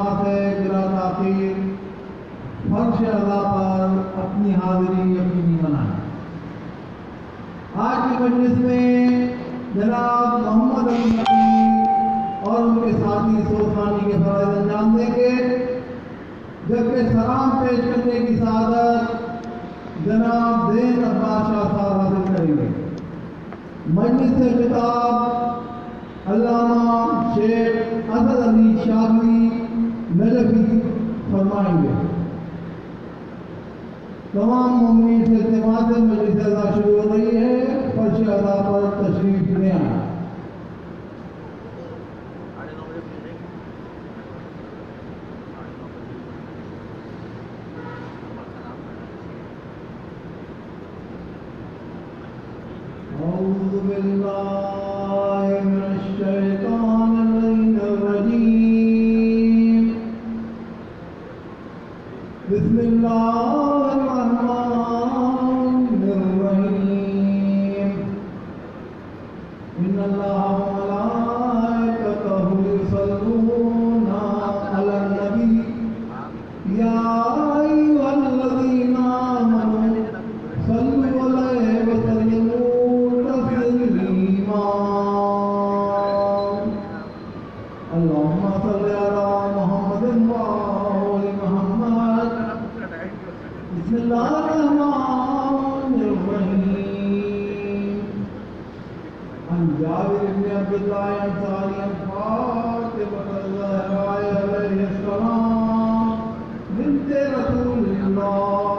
اجتماع سے بلا تاخیر فرش اعلیٰ پر اپنی حاضری یقینی بنائیں۔ آج کی مجلس میں جناب محمد علی اور ان کے ساتھی سوسانی کے فرائض انجام دیں گے، جبکہ سلام پیش کرنے کی سعادت جناب زین عباس شاہ صاحب حاصل کریں گے۔ مجلس سے خطاب علامہ شیخ اسد علی شاذلی نجفی فرمائیں گے۔ تمام مومنین سے التماس ہے، مجلس اعلیٰ شروع ہو رہی ہے، فرش اعلیٰ پر تشریف لے آئیں۔ اعوذ باللہ من الشیطان الرجیم، بسم اللہ الرحمن الرحیم، ان اللہ وملائکتہ یصلون علی النبی یا ایھا الذین آمنوا صلوا علیہ وسلموا اللهم صل على محمد وآل محمد۔ بسم الله الرحمن الرحيم، عن جابر بن عبد الله الأنصاري عن فاطمة الزهراء عليه السلام بنت رسول الله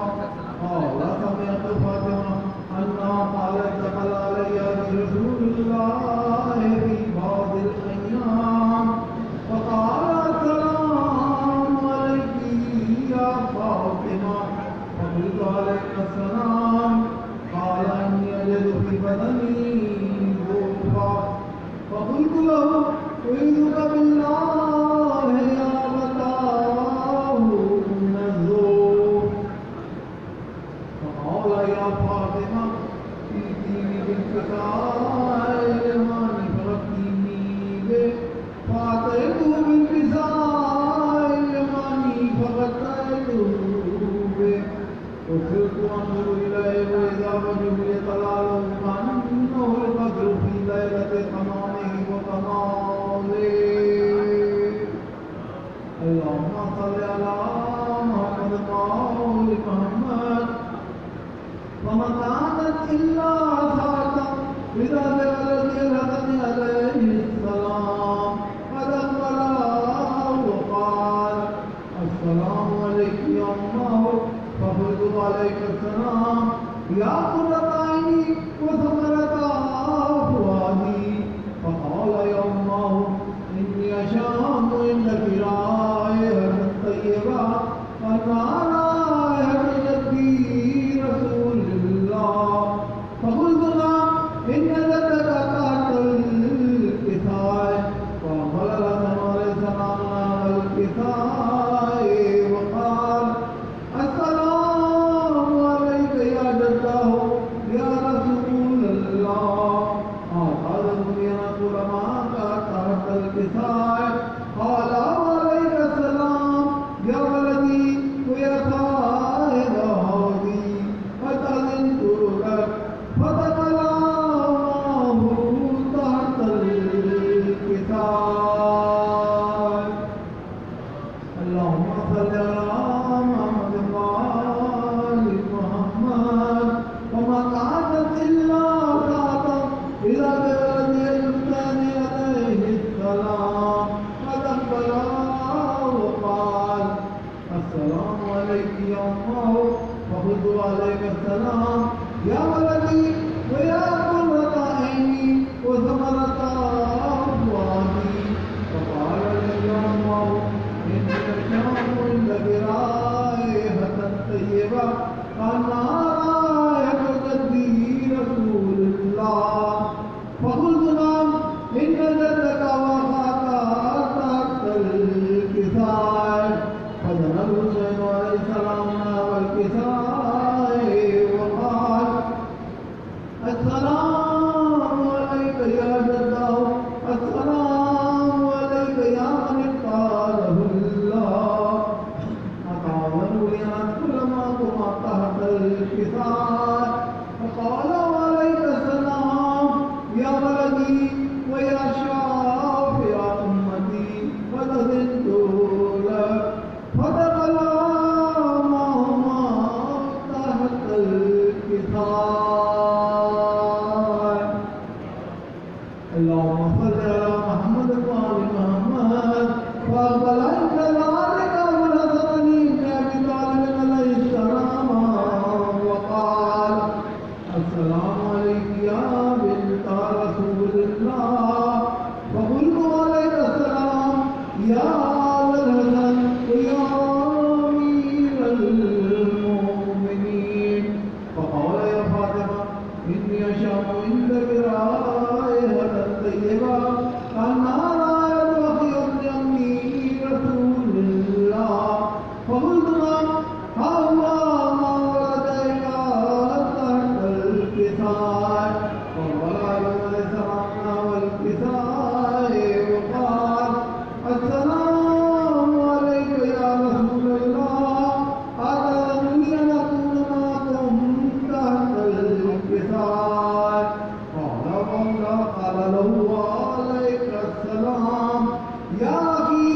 قال سمعت فاطمة أنها قالت دخل علي رسول الله في بعض الأيام فقال السلام عليك يا فاطمة، فقلت عليك السلام، قال إني أجد في بدني ضعفا، فقلت له أعوذ بالله يا فتاه من الذنوب، فقال يا فاطمة ائتيني بالكساء اليماني فغطيني به، فأتيته بالكساء اليماني فغطيته به، وصرت أنظر إليه وإذا رجل يتلالم كأنه البدر في ليلة تمامه وتمامه۔ اللهم صل على محمد وآل محمد، وما كانت إلا ساعة إذا ولد الحسن عليه السلام قد أقبل وقال السلام عليك يا أمه، فقلت عليك السلام يا قرة عيني وثمرة فؤادي، فقال يا أمه إني أشم عندك رائحة طيبة أنا رائحة جدي رسول الله، فقلت نعم إن جدك تحت الكساء، فأقبل الحسن عليه السلام نحو الكساء وقال السلام عليك يا جده يا رسول الله، أعتذر أن أقول معك تحت الكساء، قال وعليك السلام يا ولدي ويا صاحب هودي، فأذنت لك فتكلمه تحت الكساء۔ اللهم صل على محمد وآل محمد، وما كانت إلا ساعة إذا بولد الإنسان عليه السلام قد أقبل وقال السلام عليك يا أمه، فقلت عليك السلام يا ولدي ويا قرة عيني وثمرة فؤادي، فقال لي يا أمه إني أشم عندك رائحة طيبة أنا رائحة جدي رسول الله، فقلت نعم إن جدك وقعك تحت الكساء، فدنا الحسين عليه السلام نحو الكساء وقال فأقبل كذلك ونظرني بأبي طالب عليه السلام وقال السلام عليك يا بنت رسول الله فقلت عليك السلام يا أبا الحسن ويا أمير المؤمنين فقال يا فاطمة إني أشم عندك رائحة طيبة كأنها رائحة أخي عمي رسول الله فقلت نعم هذا ما ولديك تحت الكساء فقال عليه السلام والكساء وقال السلام عليك يا رسول الله أتدري أن أكون معكم تحت الكساء قال والله قال له وعليك السلام يا أخي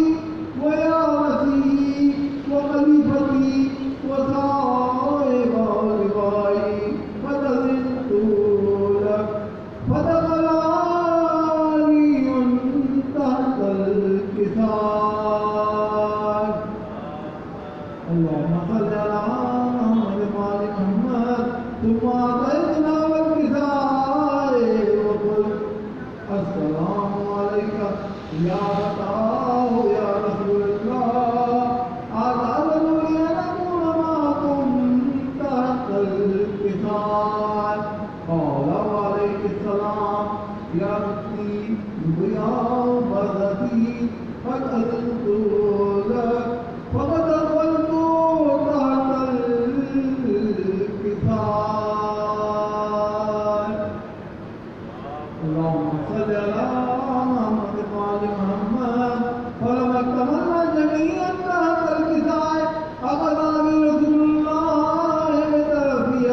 ويا وسيلي وخليفتي وصاحب لقائي فدخلت لك فدخل علي تحت الكساء اللهم صل على محمد وآل محمد ثم أتيتنا بالكساء وقلت السلام عليك يا فتاه يا رسول الله أتدري أن أكون معكم تحت الكساء قال وعليك السلام يا أختي ويا بردتي قد أذنت لك فقد دخلت تحت الكساء اللهم صل على محمد وآل محمد فلما اكتملنا جميعا تحت الكساء أخذ برسول الله بطرفي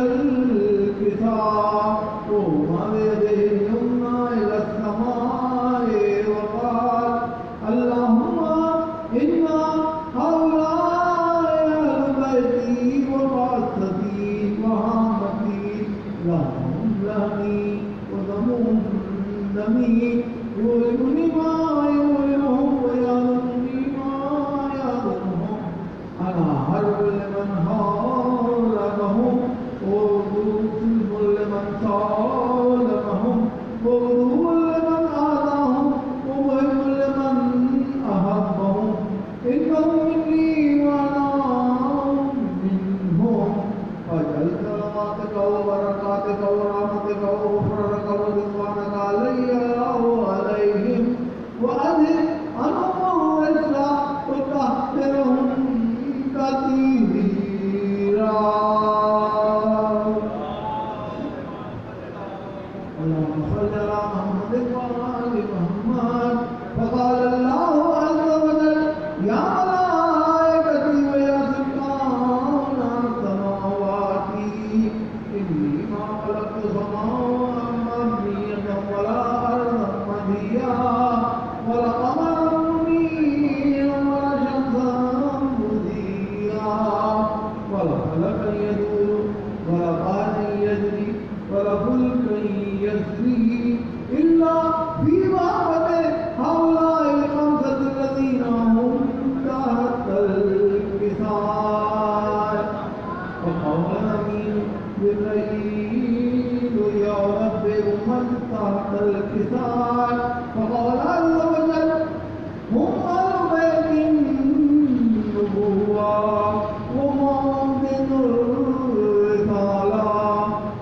الكساء وما بيده اليمنى إلى السماء وقال اللهم إنا هؤلاء أهل بيتي وبعثتي وهامتي لهم لهمي ودمهم دمي يؤلمني ما يؤلمهم ويألمني ما يألمهم أنا حرب لمن حاربهم وغلوب لمن صالحهم وغلوب لمن آذاهم ومهم لمن أحبهم إنهم مني وأنا منهم فاجعل صلواتك وبركاتك ورحمتك وغفرانك ورضوانك علي وعليهم وأذهب عنهم الرجس وطهرهم تطهيرا اللهم صل على محمد وآل محمد فقال الله عز وجل يا ملائكتي ويا سلطان السماوات إني ما خلقت سماء مبنية ولا أرضا مهديا ولا قمرا منيرا ولا شمسا مضيا ولا فلكا يدور ولا بحرا يجري ولا فلكا يسري إلا في محبة هؤلاء الخمسة الذين هم تحت الكساء وقال أمين جبريل يا رب من تحت الكساء فقال عز وجل هم أهل بيت النبوة ومؤمن الرسالة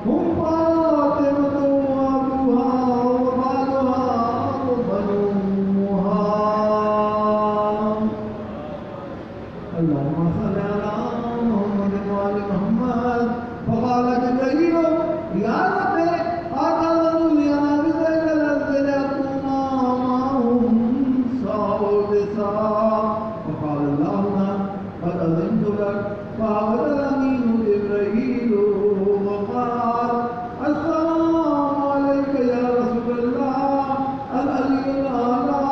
هم فاطمة وأبوها وبعلها وبنوها اللهم صل على محمد وآل محمد فقال جبريل يا رب أتدري أن بذلك الذين يكون معهم سادسا فقال الله نعم قد أذنت لك فأخذ الأمين جبريل وقال السلام عليك يا رسول الله العلي الأعلى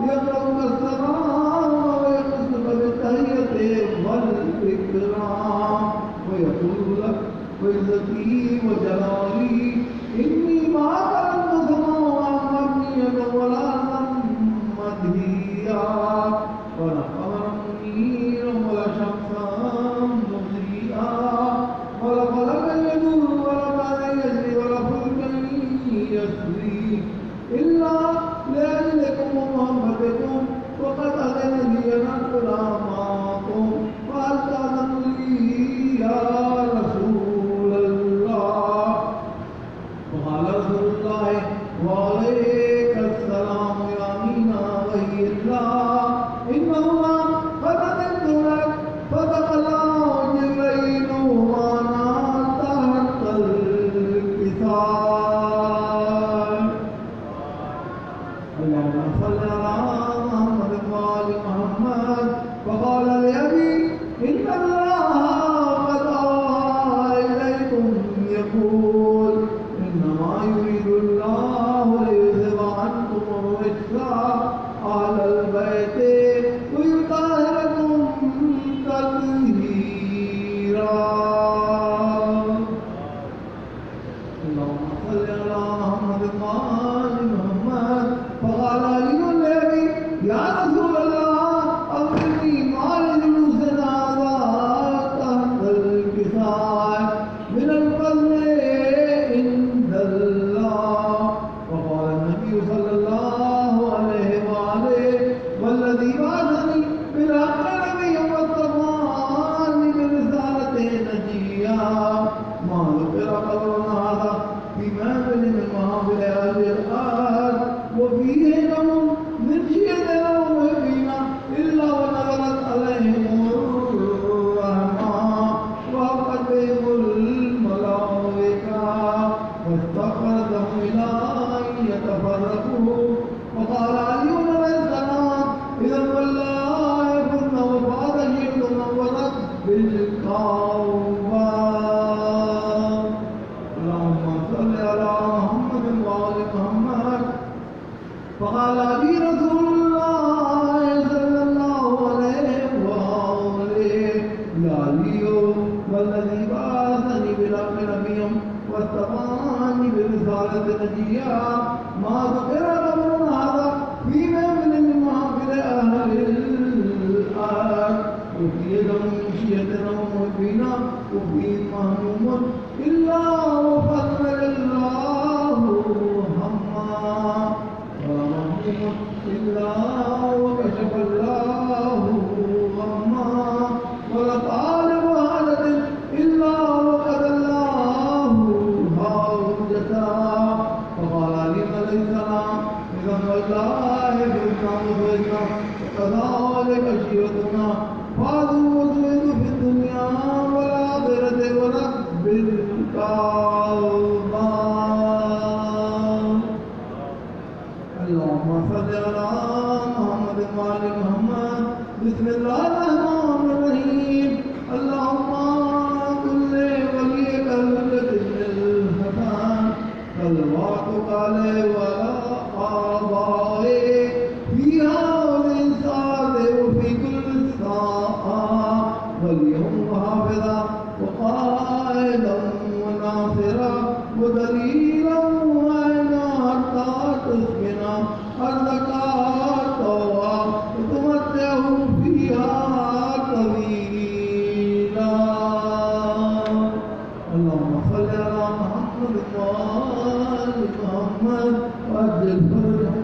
يقرأك السلام ويقصدك بالتحية والإكرام ويقول لك وعزتي وجلالي إني ما كنت سماء مبنية ولا مدهيا ولا قمرا منيرا ولا شمسا مضيئا ولا قلما يدور ولا ماء يجري ولا فلكا يسري إلا لأجلكم ومحبتكم وقد أذن لي أن أدخل معكم فهل تأذن لي يا رسول الله؟ فقال رسول الله وعليك السلام يا أمينا وهي الله إن الله قد أذنت لك فتقلع جبريل وأنا تحت الكساء. اللهم صل على محمد وآل محمد. فقال لأبي إن الله قد أوحى إليكم يقول إنما يريد الله ليذهب عنكم الرجس أهل البيت ويطهركم تطهيرا. اللهم صل على محمد وآل محمد. فقال علي لأبي يا رسول الله أخبرني ما لجلوسنا هذا تحت الكساء من الفضل عند الله. فقال النبي صلى الله عليه وآله والذي بعثني بالحق نبيا والطمان برسالة نجيا ما ذكر قبرنا هذا في محفل من محافل أهل الأرض وفيه نوم من شيء نوم فينا إلا ونزلت عليهم الرحمة وقد بهم الملائكة واستغفرتهم إلى أن يتفرقوا. وقال علي عليه السلام إذا والله كن وفاة شئتم نورت بالكعبة. اللهم صل على محمد وآل محمد. فقال لي رسول الله صلى الله عليه وآله يا علي والذي بعثني بالحق نبيا واتبعني برسالة نجيا ما ذكر قبرنا هذا في محفل من محافل أهل الأرض وفي دم شيئتنا ومحبنا وفي مهموم إلا وفضل الله هما ولا مهموم إلا وكشف الله غما ولا طالب حاجة إلا وقد الله حاجته. فقال علي عليه السلام إذا والله كنا مخرجنا وكذلك شيرتنا فاذوا وزيدوا في الدنيا والآخرة ورب الكعبة. اللهم صل على محمد وآل محمد. بسم الله الرحمن الرحيم. اللهم كل وليك الذي الحسن صلواتك عليه وعلى آبائه في هذه الساعة وفي كل ساعة واليوم حافظا وقائدا وناصرا ودليلا وعينا حتى تسكنا أرضك طوعا وتمتعه فيها طويلا. اللهم صل على محمد وآل محمد وأجل فرجهم.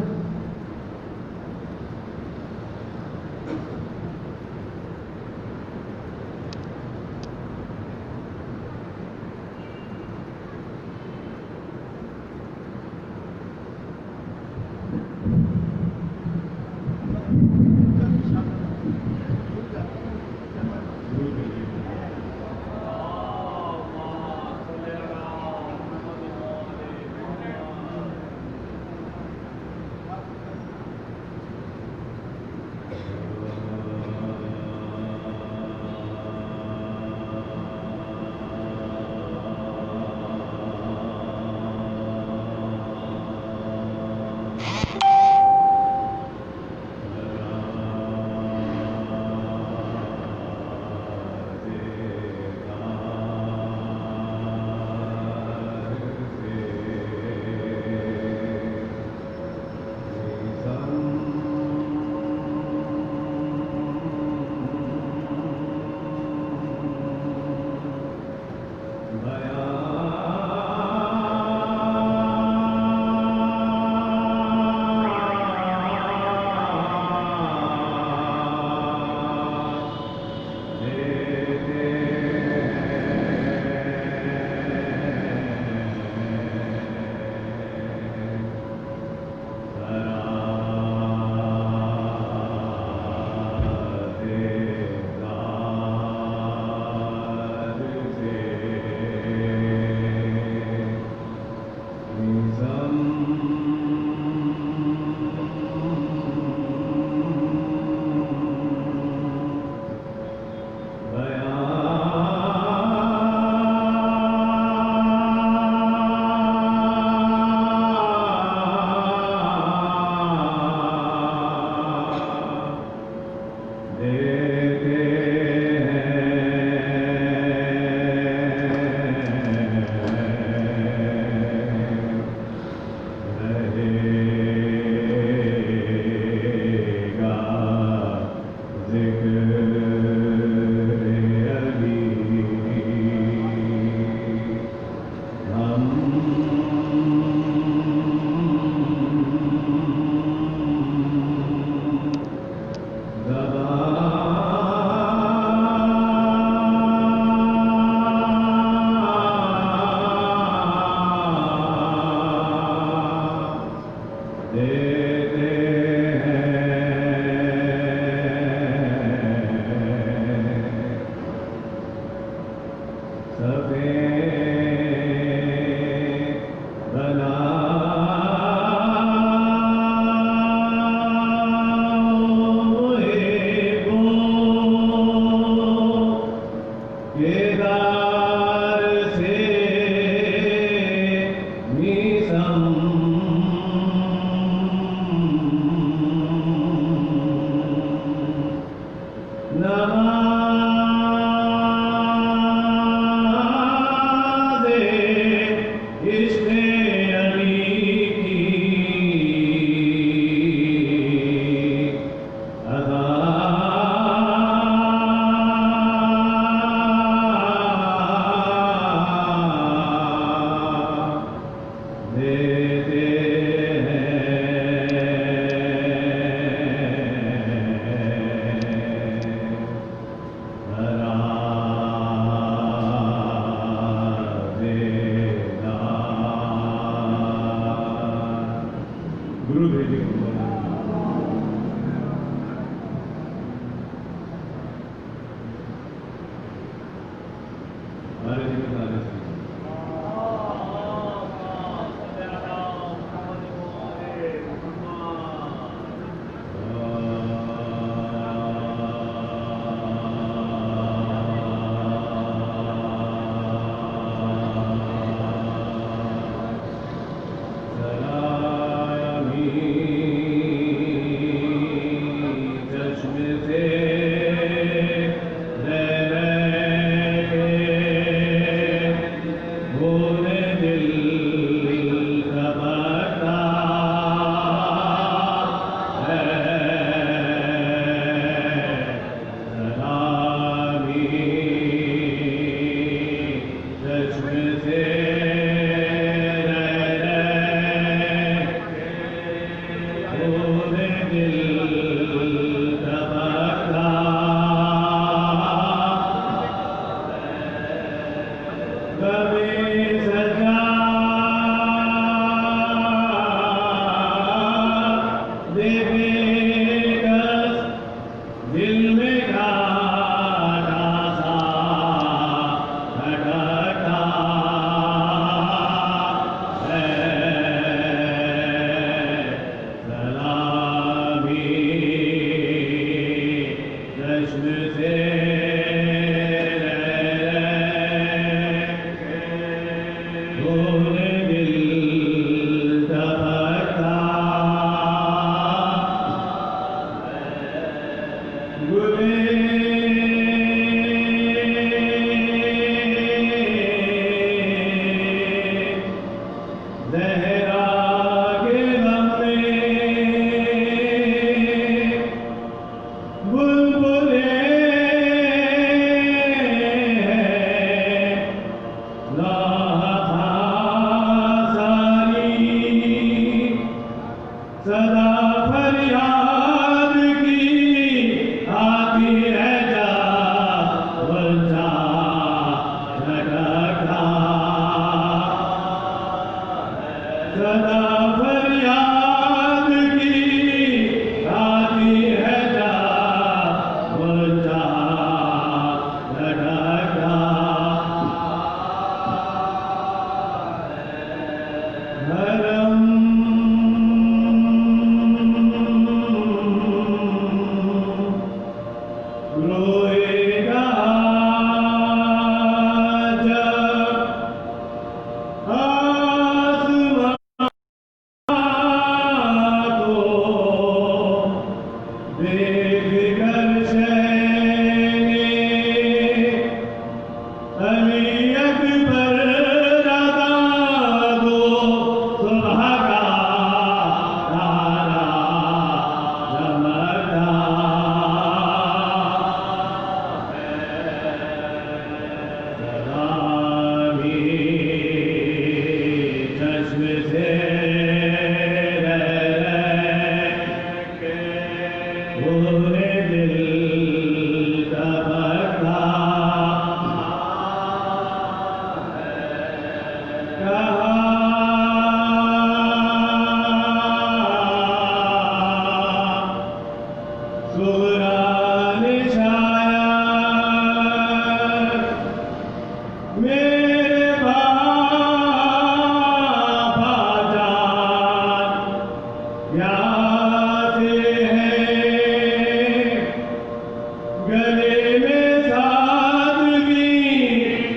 گلے میں سادگی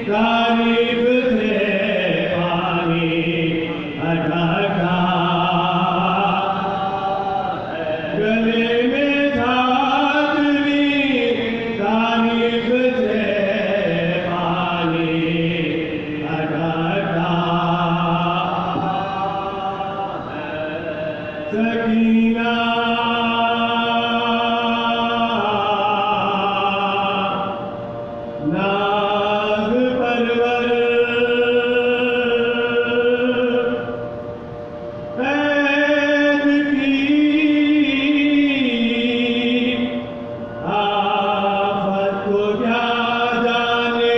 تعریف سے پانی اٹھا گلے میں سادگی تعریف سے پانی اٹھا سکینہ ناز پرور قید کی آفت کو کیا جانے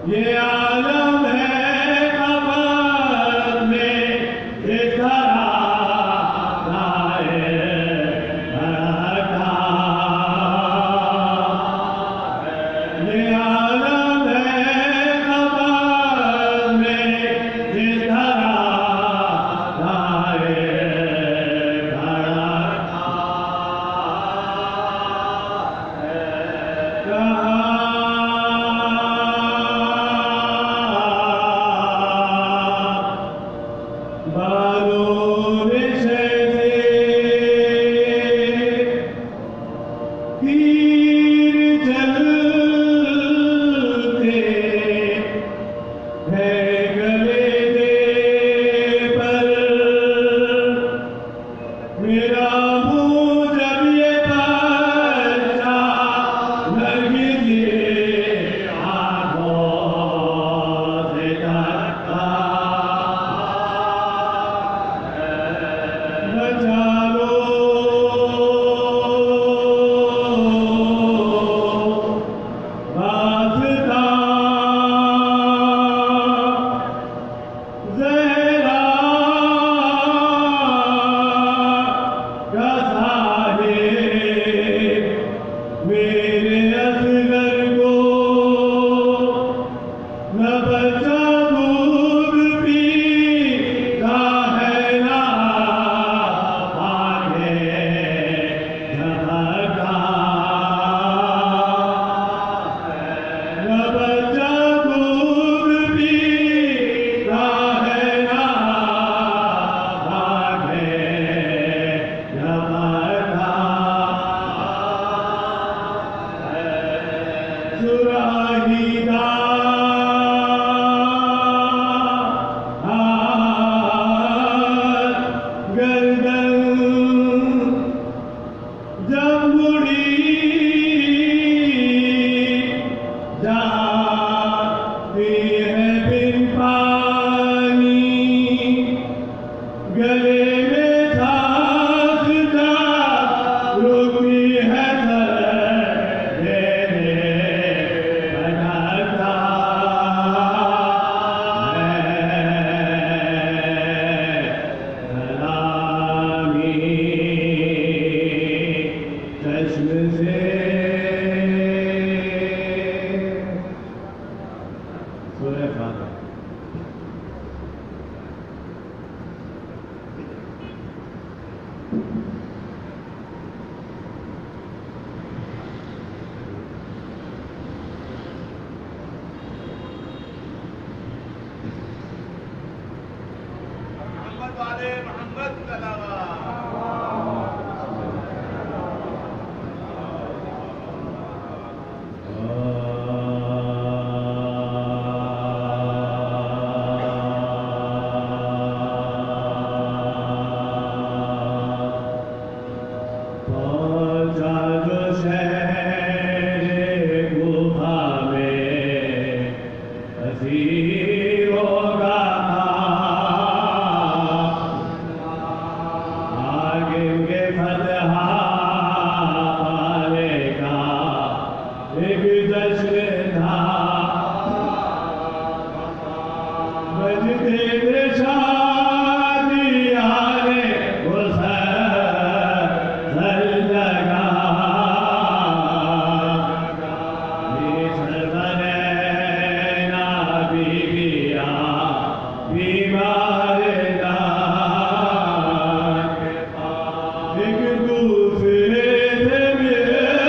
یہ عالم ہے آباد میں اس طرح یہ عالم ہے آباد میں اس طرح بالوں نشے سے تیر چلتے ہیں گلے دے پر میرا منہ جب یہ بچہ لگتی آنکھوں سے ڈرتا بچا لو واسطہ زہرا کا صاحب میرے اصغر کو نہ بچہ دودھ پیتا ہے نہ آگے جھپکا نہ بچہ دودھ پیتا ہے نہ آگے جھپکا سراہی دار گردن جب مڑی جاتی ہے بن پانی گلے میں سانس جا رکتی ہے چشم سے سورہ فاتحہ محمد والے محمد تلاوت ایک دوسرے سے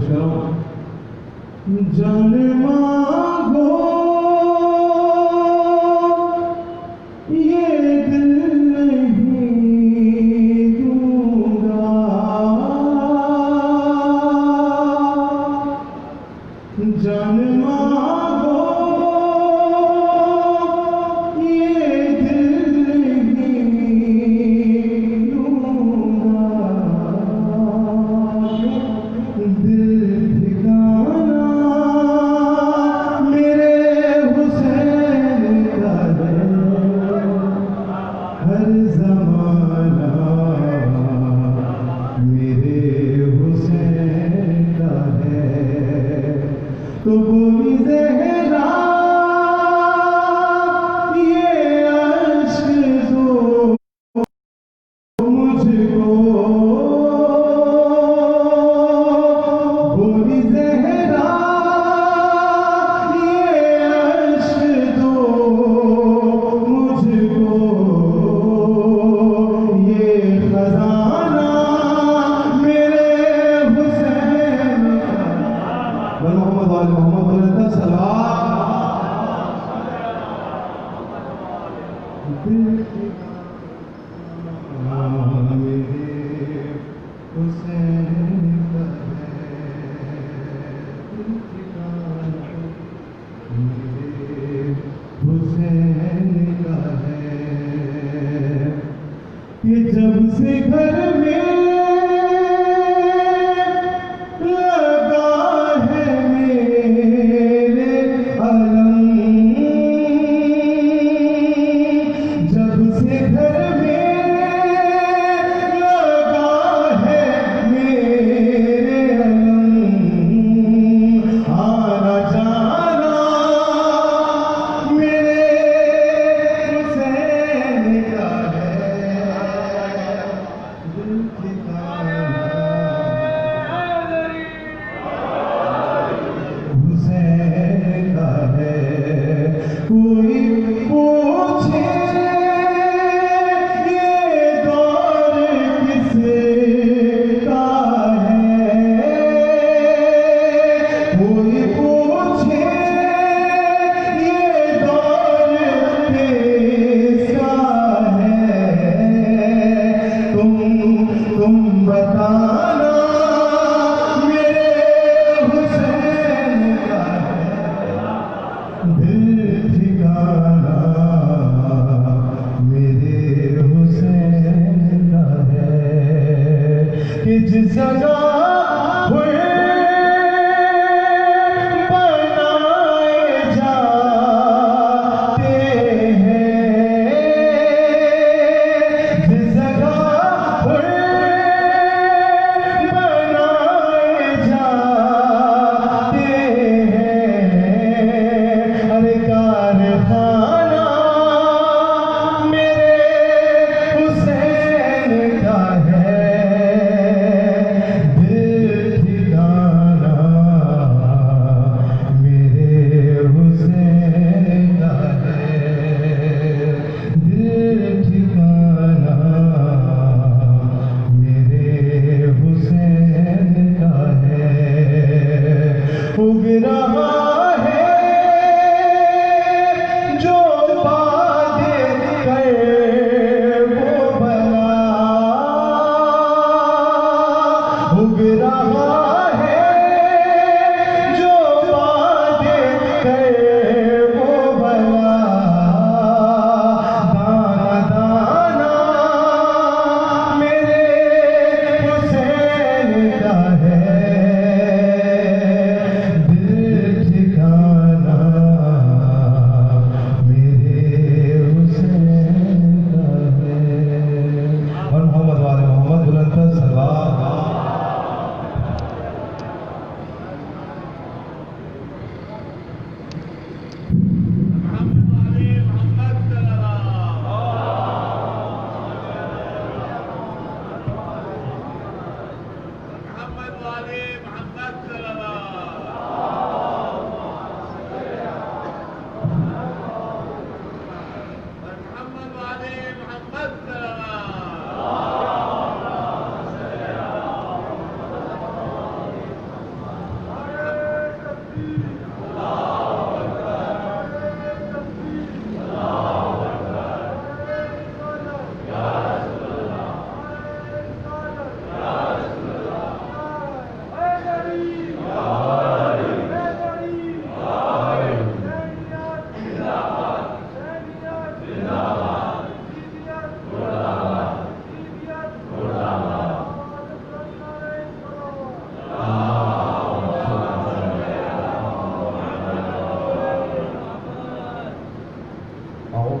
پیش کرو. جان مانگو یہ دل نہیں دوں گا. جان مانگو یہ دل نہیں دوں گا. دل ٹھکانا میرے حسین کا ہے. ہر زمانہ میرے حسین کا ہے. تو بولی زہرا یہ عشق دو مجھ کو. بولی زہرا یہ عشق دو مجھ کو. یہ خزانہ میرے حسین کا. محمد آل محمد بولتا سلام. دل ٹھکانا میرے حسین کا ہے. دل ٹھکانا میرے حسین کا ہے. کہ جب سے گھر میں لگا ہے میرے علم. جب سے گھر میں لگا ہے میرے علم. آنا جانا میرے حسین کا ہے. دل ٹھکانا حسین کا ہے. کوئی پوچھے یہ دور کس کا ہے. کوئی پوچھے یہ دور کس کا ہے. تم بتانا میرے حسین کا ہے. دل ٹھکانا میرے حسین کا ہے. کہ جس جگہ ہوئے بنائے جاتے ہیں. جس جگہ ہوئے بنائے جاتے ہیں. ارے کارخانہ میرے حسین کا ہے. دل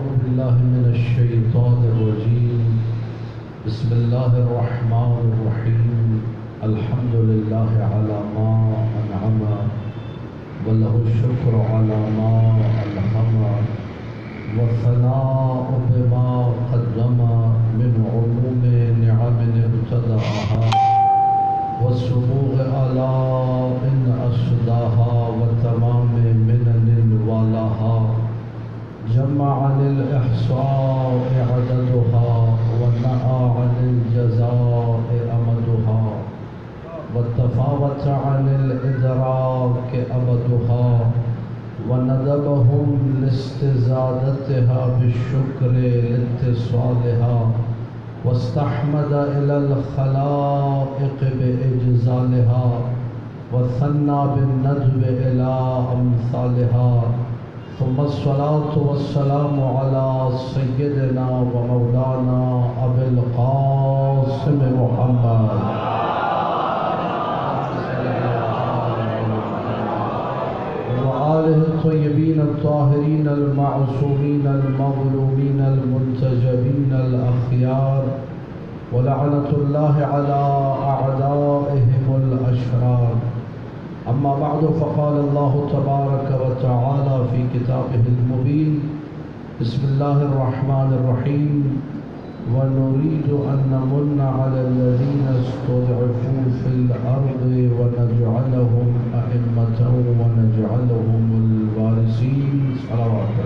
أعوذ بالله من الشيطان الرجيم بسم الله الرحمن الرحيم الحمد لله على ما أنعم وله الشكر على ما ألهم والثناء بما قدم من علوم نعم ابتدأها والسبوغ على إن أسداها وتمام منن والاها جمع عن الإحصاء عددها ونأى عن الجزاء أمدها وتفاوت عن الإدراك أبدها وندبهم لاستزادتها بالشكر لاتصالها واستحمد إلى الخلائق بإجزالها وثنى بالندب إلى أمثالها ثم الصلاة والسلام على سيدنا ومولانا أبي القاسم محمد وآله الطيبين الطاهرين المعصومين المظلومين المنتجبين الأخيار ولعنة الله على أعدائهم الأشرار. أما بعد فقال الله تبارك وتعالى في كتابه المبين بسم الله الرحمن الرحيم ونريد أن نمن على الذين استضعفوا في الأرض ونجعلهم أئمة ونجعلهم الوارثين. صلوات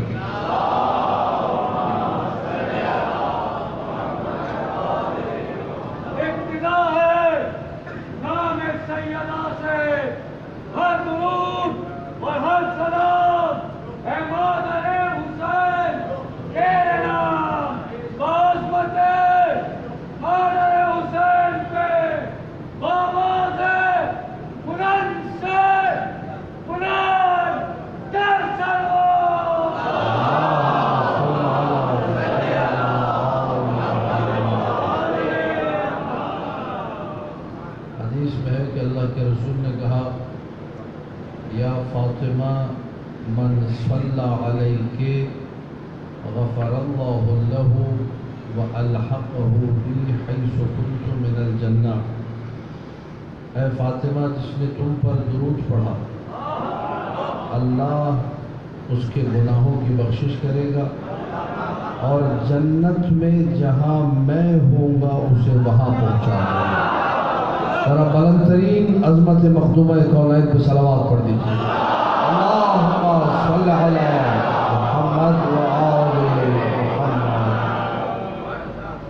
من صلى عليك غفر الله له وألحقه بي حيث كنت من الجنة. اے فاطمہ جس نے تم پر درود پڑھا اللہ اس کے گناہوں کی بخشش کرے گا اور جنت میں جہاں میں ہوں گا اسے وہاں پہنچائے گا. ذرا بلند ترین عظمت مخدومہ کونین پہ صلوات پڑھ دیجیے. اللہم صلی علی محمد و آل محمد.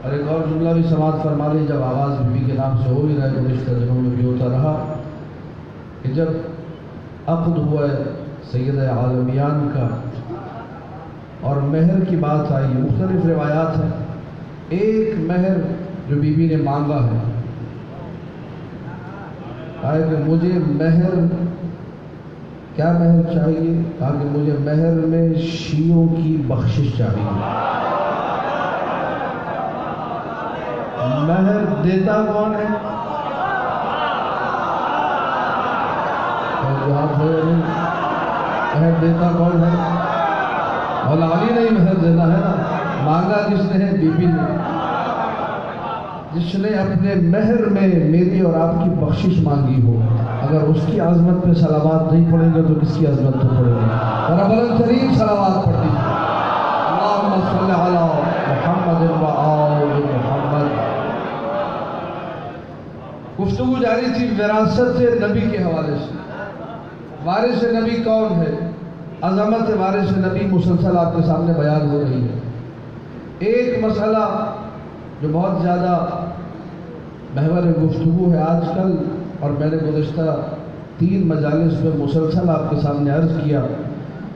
اور ایک اور جملہ بھی سماعت فرما لی. جب آغاز بیوی کے نام سے ہو ہی رہا ہے گزشتہ دنوں میں بھی ہوتا رہا کہ جب عقد ہوا ہے سید عالمیان کا اور مہر کی بات آئی ہے, مختلف روایات ہیں. ایک مہر جو بیوی نے مانگا ہے کہ مجھے مہر, کیا مہر چاہیے؟ کہا کہ مجھے مہر میں شیعوں کی بخشش چاہیے. مہر دیتا کون ہے؟ مہر دیتا کون ہے؟ مولا علی نے ہی مہر دینا ہے نا. مانگا کس نے ہے؟ بی بی نے. جس نے اپنے مہر میں میری اور آپ کی بخشش مانگی ہو, اگر اس کی عظمت پہ صلوات نہیں پڑھیں گے تو کس کی عظمت پہ پڑھیں گے؟ ذرا بلند ترین صلوات پڑھ دیجیے. اللہم صلی علی محمد و آل محمد. گفتگو جاری تھی وراثت نبی کے حوالے سے. وارث نبی کون ہے؟ عظمت وارث نبی مسلسل آپ کے سامنے بیان ہو رہی ہے. ایک مسئلہ جو بہت زیادہ محور گفتگو ہے آج کل, اور میں نے گزشتہ 3 مجالس میں مسلسل آپ کے سامنے عرض کیا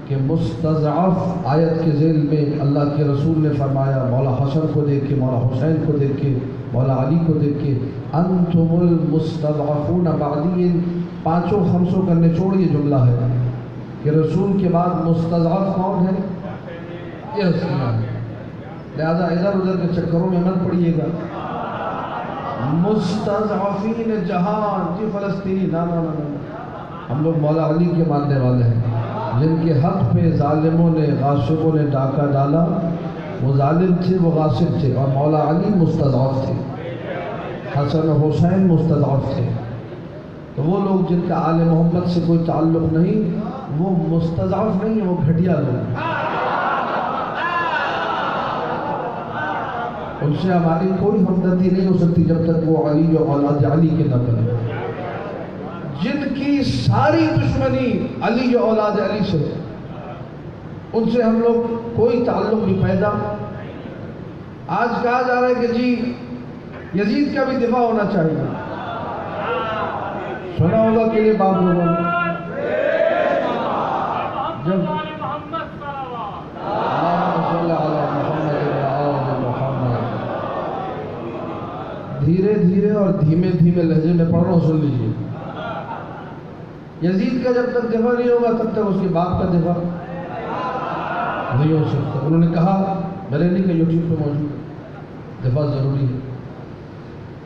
کہ مستضعف آیت کے ذیل میں اللہ کے رسول نے فرمایا, مولا حسن کو دیکھ کے, مولا حسین کو دیکھ کے, مولا علی کو دیکھ کے, انتم المستضعفون بعدی. 5 خمسوں کا نچوڑ یہ جملہ ہے کہ رسول کے بعد مستضعف کون ہے؟ یہ حسین ہے. لہذا ادھر ادھر کے چکروں میں مت پڑیے گا. مستضعفین جہان, جی فلسطینی, نا نا نا نا, ہم لوگ مولا علی کے ماننے والے ہیں. جن کے حق پہ ظالموں نے غاصبوں نے ڈاکہ ڈالا، وہ ظالم تھے، وہ غاصب تھے، اور مولا علی مستضعف تھے، حسن و حسین مستضعف تھے۔ تو وہ لوگ جن کا آل محمد سے کوئی تعلق نہیں، وہ مستضعف نہیں، وہ گھٹیا لوگ ہیں۔ ان سے ہماری کوئی ہمدردی نہیں ہو سکتی جب تک وہ علی و اولاد علی کے نہ بنے۔ جن کی ساری دشمنی علی و اولاد علی سے، ان سے ہم لوگ کوئی تعلق نہیں پیدا۔ آج کہا جا رہا ہے کہ جی یزید کا بھی دفاع ہونا چاہیے، سنا ہوگا کہ یہ بات لوگوں نے جب دھیرے دھیرے اور دھیمے دھیمے لہجے میں پڑھ رہا ہوں، سن لیجیے۔ یزید کا جب تک دفاع نہیں ہوگا تب تک اس کے باپ کا دفاع نہیں ہو سکتا۔ انہوں نے کہا، میں نے نہیں کہا، یوٹیوب پہ موجود ہے، دفاع ضروری ہے۔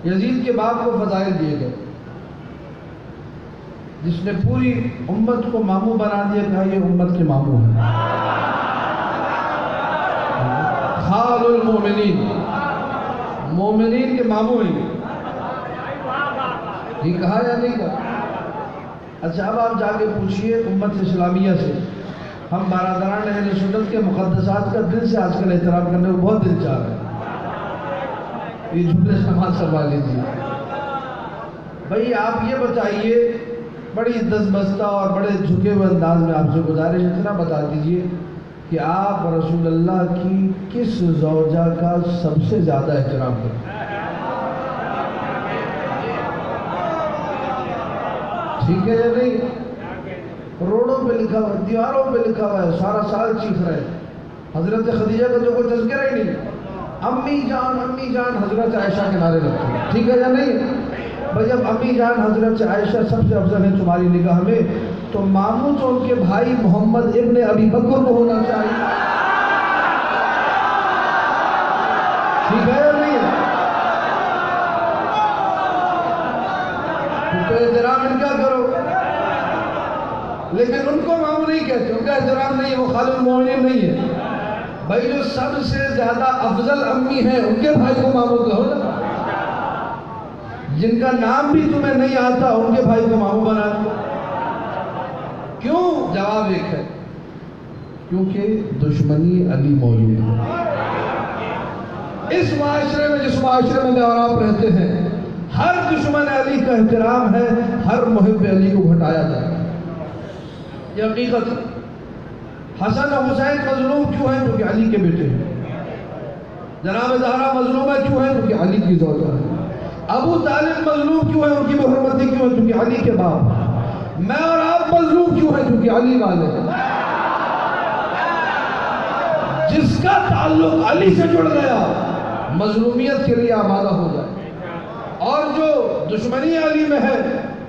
یزید کے باپ کو فضائل دیے گئے، جس نے پوری امت کو ماموں بنا دیا، کہا یہ امت کے ماموں ہیں، خال المومنین، مومنین کے ماموں ہیں، یہ کہا یا نہیں کہا؟ اچھا اب آپ جا کے پوچھئے امت اسلامیہ سے، ہم برادران اہل سنت کے مقدسات کا دل سے آج کل احترام کرنے کو بہت دل چاہ رہے ہیں، یہ جھوٹے سماج سنبھال لیجیے۔ بھائی آپ یہ بتائیے، بڑی دست بستہ اور بڑے جھکے ہوئے انداز میں آپ سے گزارش اتنا بتا دیجئے کہ آپ رسول اللہ کی کس زوجہ کا سب سے زیادہ احترام کرتے ہیں؟ ٹھیک ہے یا نہیں؟ روڈوں پہ لکھا ہوا ہے، دیواروں پہ لکھا ہوا ہے، سارا سال چیخ رہے ہیں۔ حضرت خدیجہ کا جو کوئی تذکرہ ہی نہیں، امی جان حضرت عائشہ کے نعرے لگتے ہیں، ٹھیک ہے یا نہیں؟ بھائی جب امی جان حضرت عائشہ سب سے افضل ہے تمہاری نگاہ میں، تو ماموں تو ان کے بھائی محمد ابن ابی بکر کو ہونا چاہیے، ٹھیک ہے یا نہیں؟ تو احترام ان کا کرو، لیکن ان کو ماموں نہیں کہتے، ان کا احترام نہیں ہے، وہ خال المومنین نہیں ہے۔ بھائی جو سب سے زیادہ افضل امی ہیں ان کے بھائی کو ماموں کہو نا، جن کا نام بھی تمہیں نہیں آتا ان کے بھائی کو ماموں بنا دو۔ کیوں؟ جواب ایک ہے، کیونکہ دشمنی علی موجود ہے۔ اس معاشرے میں، جس معاشرے میں اور آپ رہتے ہیں، ہر دشمن علی کا احترام ہے، ہر محب علی کو گھٹایا جاتا ہے، یہ حقیقت ہے۔ حسن و حسین مظلوم کیوں ہیں؟ کیونکہ علی کے بیٹے ہیں۔ جناب زہرا مظلوم ہے کیوں ہے؟ کیونکہ علی کی زوجہ ہے۔ ابو طالب مظلوم کیوں ہے؟ ان کی بحرمتی کیوں ہے؟ کیونکہ علی کے باپ۔ میں اور آپ مظلوم کیوں ہیں؟ کیونکہ علی والے ہیں۔ جس کا تعلق علی سے جڑ گیا مظلومیت کے لیے آمادہ ہو جائے، اور جو دشمنی علی میں ہے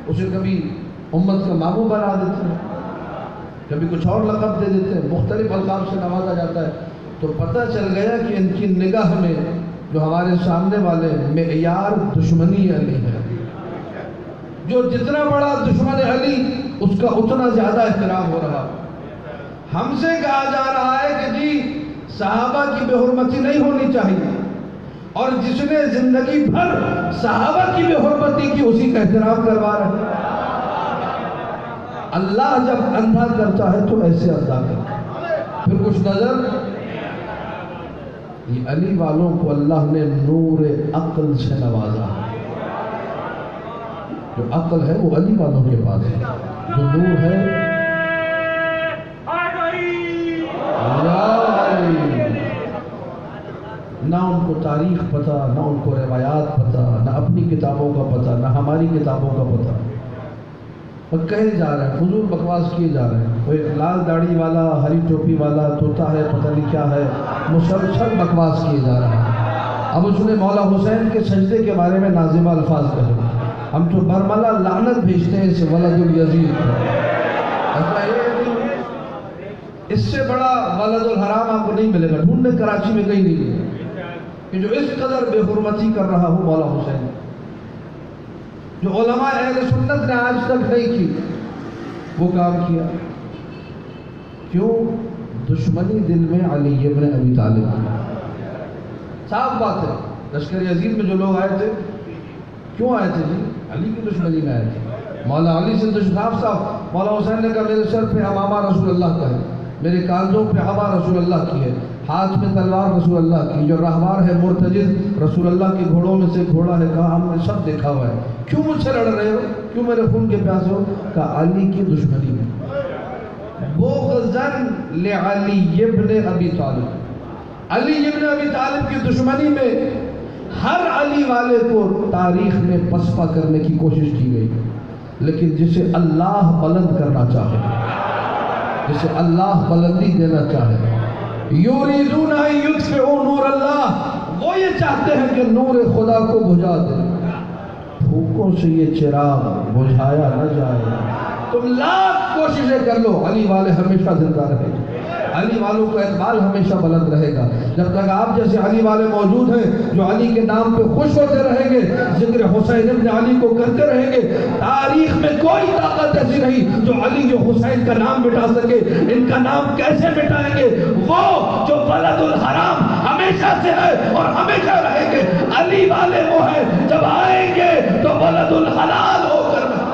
اسے کبھی امت کا ماموں بنا دیتے ہیں، کبھی کچھ اور لقب دے دیتے ہیں، مختلف القاب سے نوازا جاتا ہے۔ تو پتہ چل گیا کہ ان کی نگاہ میں جو ہمارے سامنے والے معیار دشمنی علی ہے، جو جتنا بڑا دشمن علی اس کا اتنا زیادہ احترام ہو رہا۔ ہم سے کہا جا رہا ہے کہ جی صحابہ کی بے حرمتی نہیں ہونی چاہیے، اور جس نے زندگی بھر صحابہ کی بے حرمتی کی اسی کا احترام کروا رہے ہیں۔ اللہ جب اندھا کرتا ہے تو ایسے اندھا کرتا ہے، پھر کچھ نظر۔ یہ علی والوں کو اللہ نے نور عقل سے نوازا ہے، جو عقل ہے وہ علی والوں کے پاس ہے، جو نور ہے نہ ان کو تاریخ پتہ، نہ ان کو روایات پتہ، نہ اپنی کتابوں کا پتہ، نہ ہماری کتابوں کا پتہ، اور کہے جا رہے ہیں، فضول بکواس کیے جا رہے ہیں۔ کوئی لال داڑھی والا، ہری ٹوپی والا، طوطا ہے، پتہ نہیں کیا ہے، مسلسل بکواس کیے جا رہے ہیں۔ اب اس نے مولا حسین کے سجدے کے بارے میں نازمہ الفاظ کہے، ہم تو برملا لعنت بھیجتے ہیں اسے ولد الیزید کو۔ اس سے بڑا ولد الحرام آپ کو نہیں ملے گا، ڈھونڈنے کراچی میں کہیں نہیں ملے کہ جو اس قدر بے حرمتی کر رہا ہو مولا حسین، جو علماء اہل سنت نے آج تک نہیں کی وہ کام کیا۔ کیوں؟ دشمنی دل میں علی ابن ابی طالب کی۔ صاف بات ہے، لشکر عزیز میں جو لوگ آئے تھے کیوں آئے تھے جی؟ علی کی دشمنی میں آئے تھے۔ مولا علی سے صاف مولا حسین نے کہا میرے سر پہ امامہ رسول اللہ کا ہے، میرے کاندھوں پہ عبا رسول اللہ کی ہے، ہاتھ میں تلوار رسول اللہ کی، جو رہوار ہے مرتجز رسول اللہ کے گھوڑوں میں سے گھوڑا ہے، کہا ہم نے سب دیکھا ہوا ہے، کیوں مجھ سے لڑ رہے ہو؟ کیوں میرے خون کے پیاسے ہو؟ کہا علی کی دشمنی میں، بغضاً لعلی ابن ابی طالب، علی ابن ابی طالب کی دشمنی میں ہر علی والے کو تاریخ میں پسپا کرنے کی کوشش کی گئی، لیکن جسے اللہ بلند کرنا چاہے، جسے اللہ بلندی دینا چاہے، یریدون ان یطفئوا نور اللہ، وہ یہ چاہتے ہیں کہ نور خدا کو بجھا دیں، پھوکوں سے یہ چراغ بجھایا نہ جائے، تم لاکھ کوششیں کر لو، علی والے ہمیشہ زندہ رہیں گے، علی والوں کو اقبال ہمیشہ بلند رہے گا، جب تک آپ جیسے علی والے موجود ہیں جو علی کے نام پہ خوش ہوتے رہیں گے، ذکر حسین ابن علی کو کرتے رہیں گے، تاریخ میں کوئی طاقت ایسی نہیں جو علی جو حسین کا نام مٹا سکے۔ ان کا نام کیسے مٹائیں گے؟ وہ جو بلد الحرام ہمیشہ سے ہے اور ہمیشہ رہیں گے، علی والے وہ ہیں جب آئیں گے تو بلد الحلال ہو کر رہیں گے۔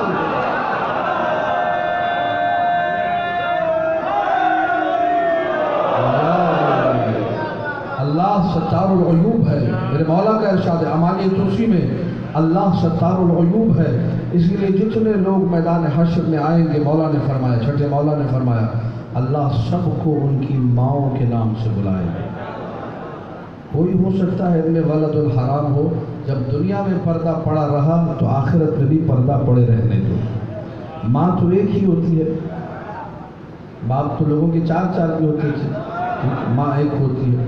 اللہ ستار العیوب ہے، میرے مولا کا ارشاد ہے امانی توسی میں، اللہ ستار العیوب ہے، اس لیے جتنے لوگ میدان حشر میں آئیں گے، مولا نے فرمایا، چھٹے مولا نے فرمایا اللہ سب کو ان کی ماؤں کے نام سے بلائے گا۔ کوئی ہو سکتا ہے ان میں ولد الحرام ہو، جب دنیا میں پردہ پڑا رہا تو آخرت میں بھی پردہ پڑے رہنے دو۔ ماں تو ایک ہی ہوتی ہے، باپ تو لوگوں کی چار چار بھی ہوتے تھے، ماں ایک ہوتی ہے،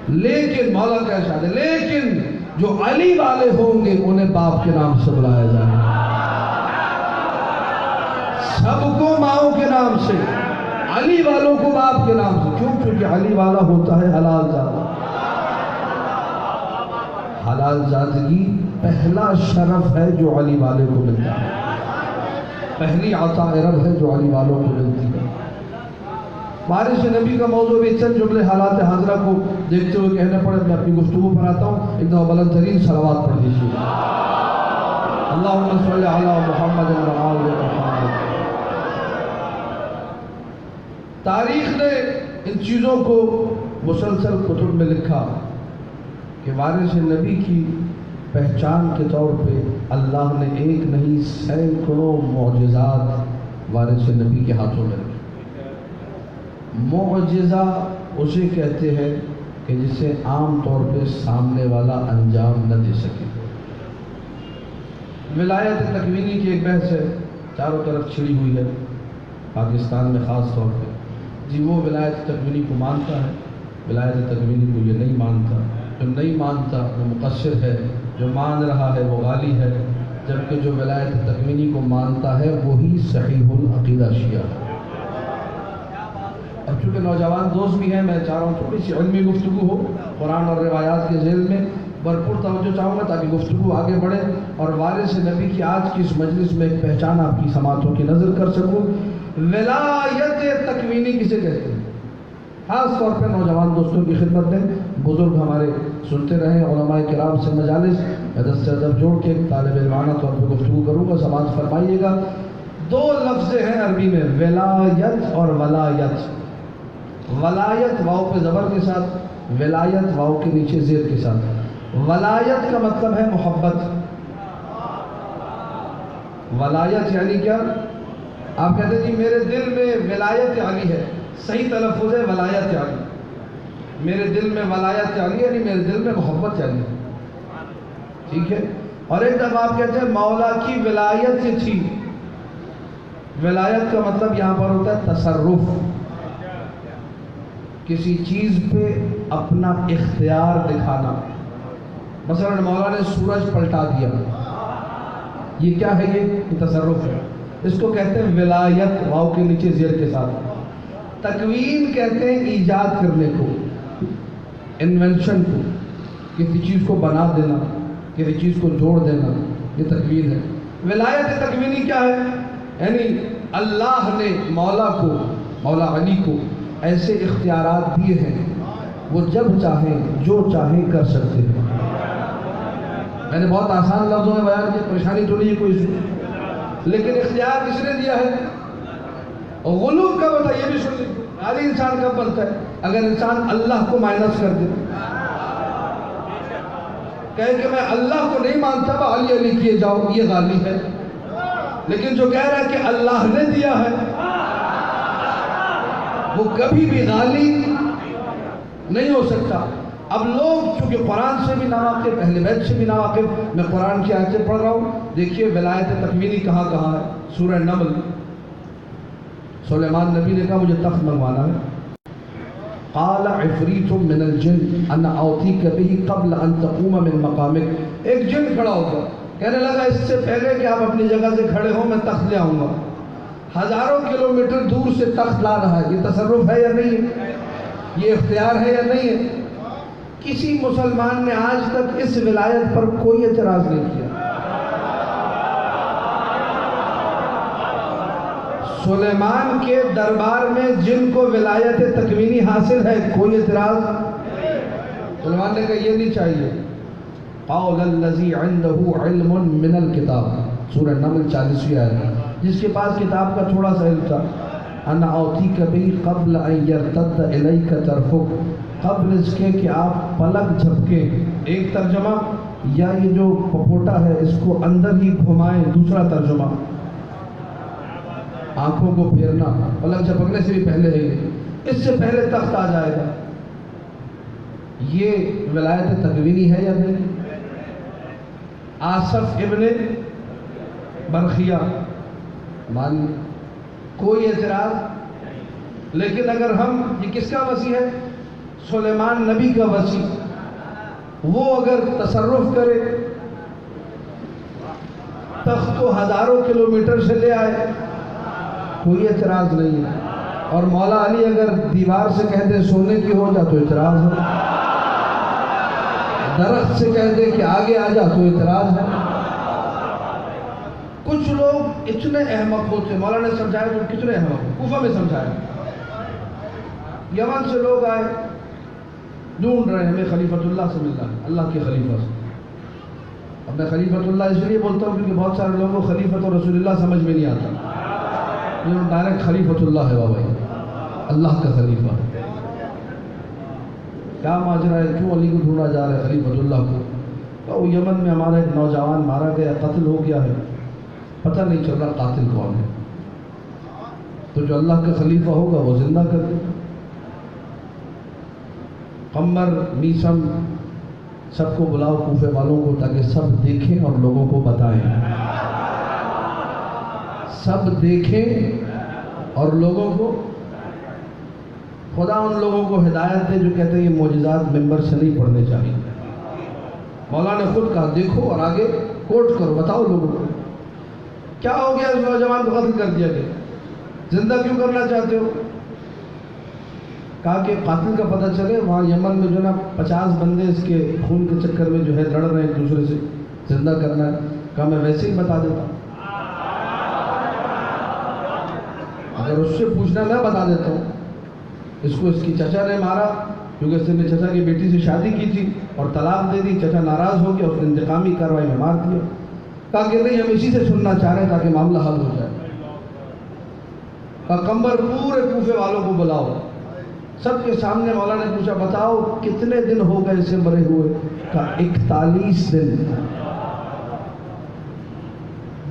لیکن مولا کا ارشاد ہے لیکن جو علی والے ہوں گے انہیں باپ کے نام سے بلایا جائے گا، سب کو ماؤں کے نام سے، علی والوں کو باپ کے نام سے، کیوں؟ کیونکہ علی والا ہوتا ہے حلال زادہ، حلال زادگی پہلا شرف ہے جو علی والے کو ملتا ہے، پہلی عطا رب ہے جو علی والوں کو ملتی ہے۔ بارش نبی کا موضوع بھی چند جملے حالات حاضرہ کو دیکھتے ہوئے کہنے پڑے، میں اپنی گفتگو پر آتا ہوں، ایک دفعہ بلند ترین صلوات پڑھ لیجیے، اللہم صلی علی محمد و آل محمد۔ تاریخ نے ان چیزوں کو مسلسل کتب میں لکھا کہ وارث نبی کی پہچان کے طور پہ اللہ نے ایک نہیں سینکڑوں معجزات وارث نبی کے ہاتھوں میں رکھے۔ معجزہ اسے کہتے ہیں کہ جسے عام طور پہ سامنے والا انجام نہ دے سکے۔ ولایت تکوینی کی ایک بحث ہے، چاروں طرف چھڑی ہوئی ہے پاکستان میں خاص طور پہ، جی وہ ولایت تکوینی کو مانتا ہے، ولایت تکوینی کو یہ نہیں مانتا، جو نہیں مانتا وہ مقصر ہے، جو مان رہا ہے وہ غالی ہے، جبکہ جو ولایت تکوینی کو مانتا ہے وہی صحیح العقیدہ شیعہ ہے۔ اب چونکہ نوجوان دوست بھی ہیں، میں چاہ رہا ہوں تھوڑی سی علمی گفتگو ہو، قرآن اور روایات کے ذیل میں بھرپور توجہ چاہوں گا تاکہ گفتگو آگے بڑھے اور وارث نبی کی آج کی اس مجلس میں ایک پہچان آپ کی سماعتوں کی نظر کر سکوں۔ ولایت تکوینی کسے کہتے ہیں؟ خاص طور پہ نوجوان دوستوں کی خدمت میں، بزرگ ہمارے سنتے رہیں، علماء کرام سے مجالس، میں دست سے ادب جوڑ کے طالب علمانہ طور پہ گفتگو کروں گا، سماعت فرمائیے گا۔ دو لفظ ہیں عربی میں، ولایت اور ولایت۔ ولایت واو پہ زبر کے ساتھ، ولایت واو کے نیچے زیر کے ساتھ۔ ولایت کا مطلب ہے محبت۔ ولایت یعنی کیا؟ آپ کہتے ہیں جی میرے دل میں ولایت علی ہے، صحیح تلفظ ہے ولایت علی، میرے دل میں ولایت علی یعنی میرے دل میں محبت علی، ٹھیک ہے۔ اور ایک دفعہ آپ کہتے ہیں مولا کی ولایت یہ تھی۔ ولایت کا مطلب یہاں پر ہوتا ہے تصرف، کسی چیز پہ اپنا اختیار دکھانا۔ مثلا مولا نے سورج پلٹا دیا، یہ کیا ہے؟ یہ تصرف ہے، اس کو کہتے ہیں ولایت، واو کے نیچے زیر کے ساتھ۔ تکوین کہتے ہیں ایجاد کرنے کو، انوینشن کو، کسی چیز کو بنا دینا، کسی چیز کو جوڑ دینا، یہ تکوین ہے۔ ولایت تکوینی کیا ہے؟ یعنی اللہ نے مولا کو مولا علی کو ایسے اختیارات دیے ہیں، وہ جب چاہیں جو چاہیں کر سکتے ہیں۔ میں نے بہت آسان لفظوں میں بیان کیا، پریشانی تو نہیں ہے کوئی اس، لیکن اختیار کس نے دیا ہے؟ غلو کب ہوتا ہے یہ بھی سن لیجیے۔ عالی انسان کب بنتا ہے؟ اگر انسان اللہ کو مائنس کر دے، کہے کہ میں اللہ کو نہیں مانتا، وہ علی علی کیے جاؤ، یہ غالی ہے۔ لیکن جو کہہ رہا ہے کہ اللہ نے دیا ہے، وہ کبھی بھی غالی نہیں ہو سکتا۔ اب لوگ چونکہ قرآن سے بھی ناواقف، اہل بیت سے بھی ناواقف، میں قرآن کی آیتیں پڑھ رہا ہوں، دیکھیے ولایت تکوینی کہاں کہاں ہے۔ سورہ نمل، سلیمان نبی نے کہا مجھے تخت منگوانا ہے۔ قال عفریت من الجن انا اوتیک به قبل ان تقوم من مقامک۔ ایک جن کھڑا ہو گیا، کہنے لگا اس سے پہلے کہ آپ اپنی جگہ سے کھڑے ہوں میں تخت لے آؤں گا۔ ہزاروں کلومیٹر دور سے تخت لا رہا ہے، یہ تصرف ہے یا نہیں ہے؟ یہ اختیار ہے یا نہیں ہے؟ کسی مسلمان نے آج تک اس ولایت پر کوئی اعتراض نہیں کیا۔ سلیمان کے دربار میں جن کو ولایت تکوینی حاصل ہے، کوئی اعتراض؟ سلیمان نے کہا یہ نہیں چاہیے۔ قال الذی عنده علم من الکتاب، سورہ نمل 40ویں آیت، جس کے پاس کتاب کا تھوڑا سا علم تھا، انا اوتیک بھی قبل ان یرتد الیک طرفک، قبل اس کے کہ آپ پلک جھپکیں۔ ایک ترجمہ، یا یہ جو پپوٹا ہے اس کو اندر ہی گھمائیں، دوسرا ترجمہ آنکھوں کو پھیرنا، پلک جھپکنے سے بھی پہلے ہے، اس سے پہلے تخت آ جائے گا۔ یہ ولایت تکوینی ہے یا نہیں؟ آصف ابن برخیہ مان کوئی اعتراض؟ لیکن اگر ہم، یہ کس کا وصی ہے؟ سلیمان نبی کا وصی، وہ اگر تصرف کرے، تخت کو ہزاروں کلومیٹر سے لے آئے، کوئی اعتراض نہیں ہے۔ اور مولا علی اگر دیوار سے کہہ دے سونے کی ہو جا تو اعتراض ہے، درخت سے کہہ دے کہ آگے آ جا تو اعتراض ہے۔ کچھ لوگ اتنے احمق ہوتے، مولا نے سمجھایا تو کتنے احمق، کوفہ میں سمجھایا۔ یمن سے لوگ آئے، ڈھونڈ رہے ہیں ہمیں خلیفۃ اللہ سے ملنا ہے، اللہ کے خلیفہ سے۔ اب میں خلیفۃ اللہ اس لیے بولتا ہوں کیونکہ بہت سارے لوگوں کو خلیفۃ اور رسول اللہ سمجھ میں نہیں آتا، یہ ڈائریکٹ خلیفۃ اللہ ہے، بابا اللہ کا خلیفہ ہے۔ کیا ماجرا ہے، کیوں علی کو ڈھونڈا جا رہا ہے خلیفۃ اللہ کو؟ کہ وہ یمن میں ہمارا ایک نوجوان مارا گیا، قتل ہو گیا ہے، پتہ نہیں چل رہا قاتل کون ہے، تو جو اللہ کا خلیفہ ہوگا وہ زندہ کر دے۔ قمر، میسم، سب کو بلاؤ کوفے والوں کو، تاکہ سب دیکھیں اور لوگوں کو بتائیں، سب دیکھیں اور لوگوں کو، خدا ان لوگوں کو ہدایت دے جو کہتے ہیں یہ معجزات ممبر سے نہیں پڑھنے چاہیے۔ مولا نے خود کہا دیکھو اور آگے کوٹ کرو، بتاؤ لوگوں کو کیا ہو گیا، اس نوجوان کو قتل کر دیا گیا، زندہ کیوں کرنا چاہتے ہو؟ کہا کہ قاتل کا پتہ چلے، وہاں یمن میں جو نا 50 بندے اس کے خون کے چکر میں جو ہے لڑ رہے ہیں ایک دوسرے سے، زندہ کرنا ہے۔ کہا میں ویسے ہی بتا دیتا ہوں، اگر اس سے پوچھنا میں بتا دیتا ہوں، اس کو اس کی چچا نے مارا کیونکہ اس نے چچا کی بیٹی سے شادی کی تھی اور طلاق دے دی، چچا ناراض ہو گیا، اس نے انتقامی کارروائی میں مار دیا۔ کہا کہ نہیں، ہم اسی سے سننا چاہ رہے ہیں تاکہ معاملہ حل ہو جائے۔ کہا قمر پورے کوفے والوں کو بلاؤ، سب کے سامنے مولا نے پوچھا بتاؤ کتنے دن ہو گئے اسے مرے ہوئے؟ کہا 41 دن۔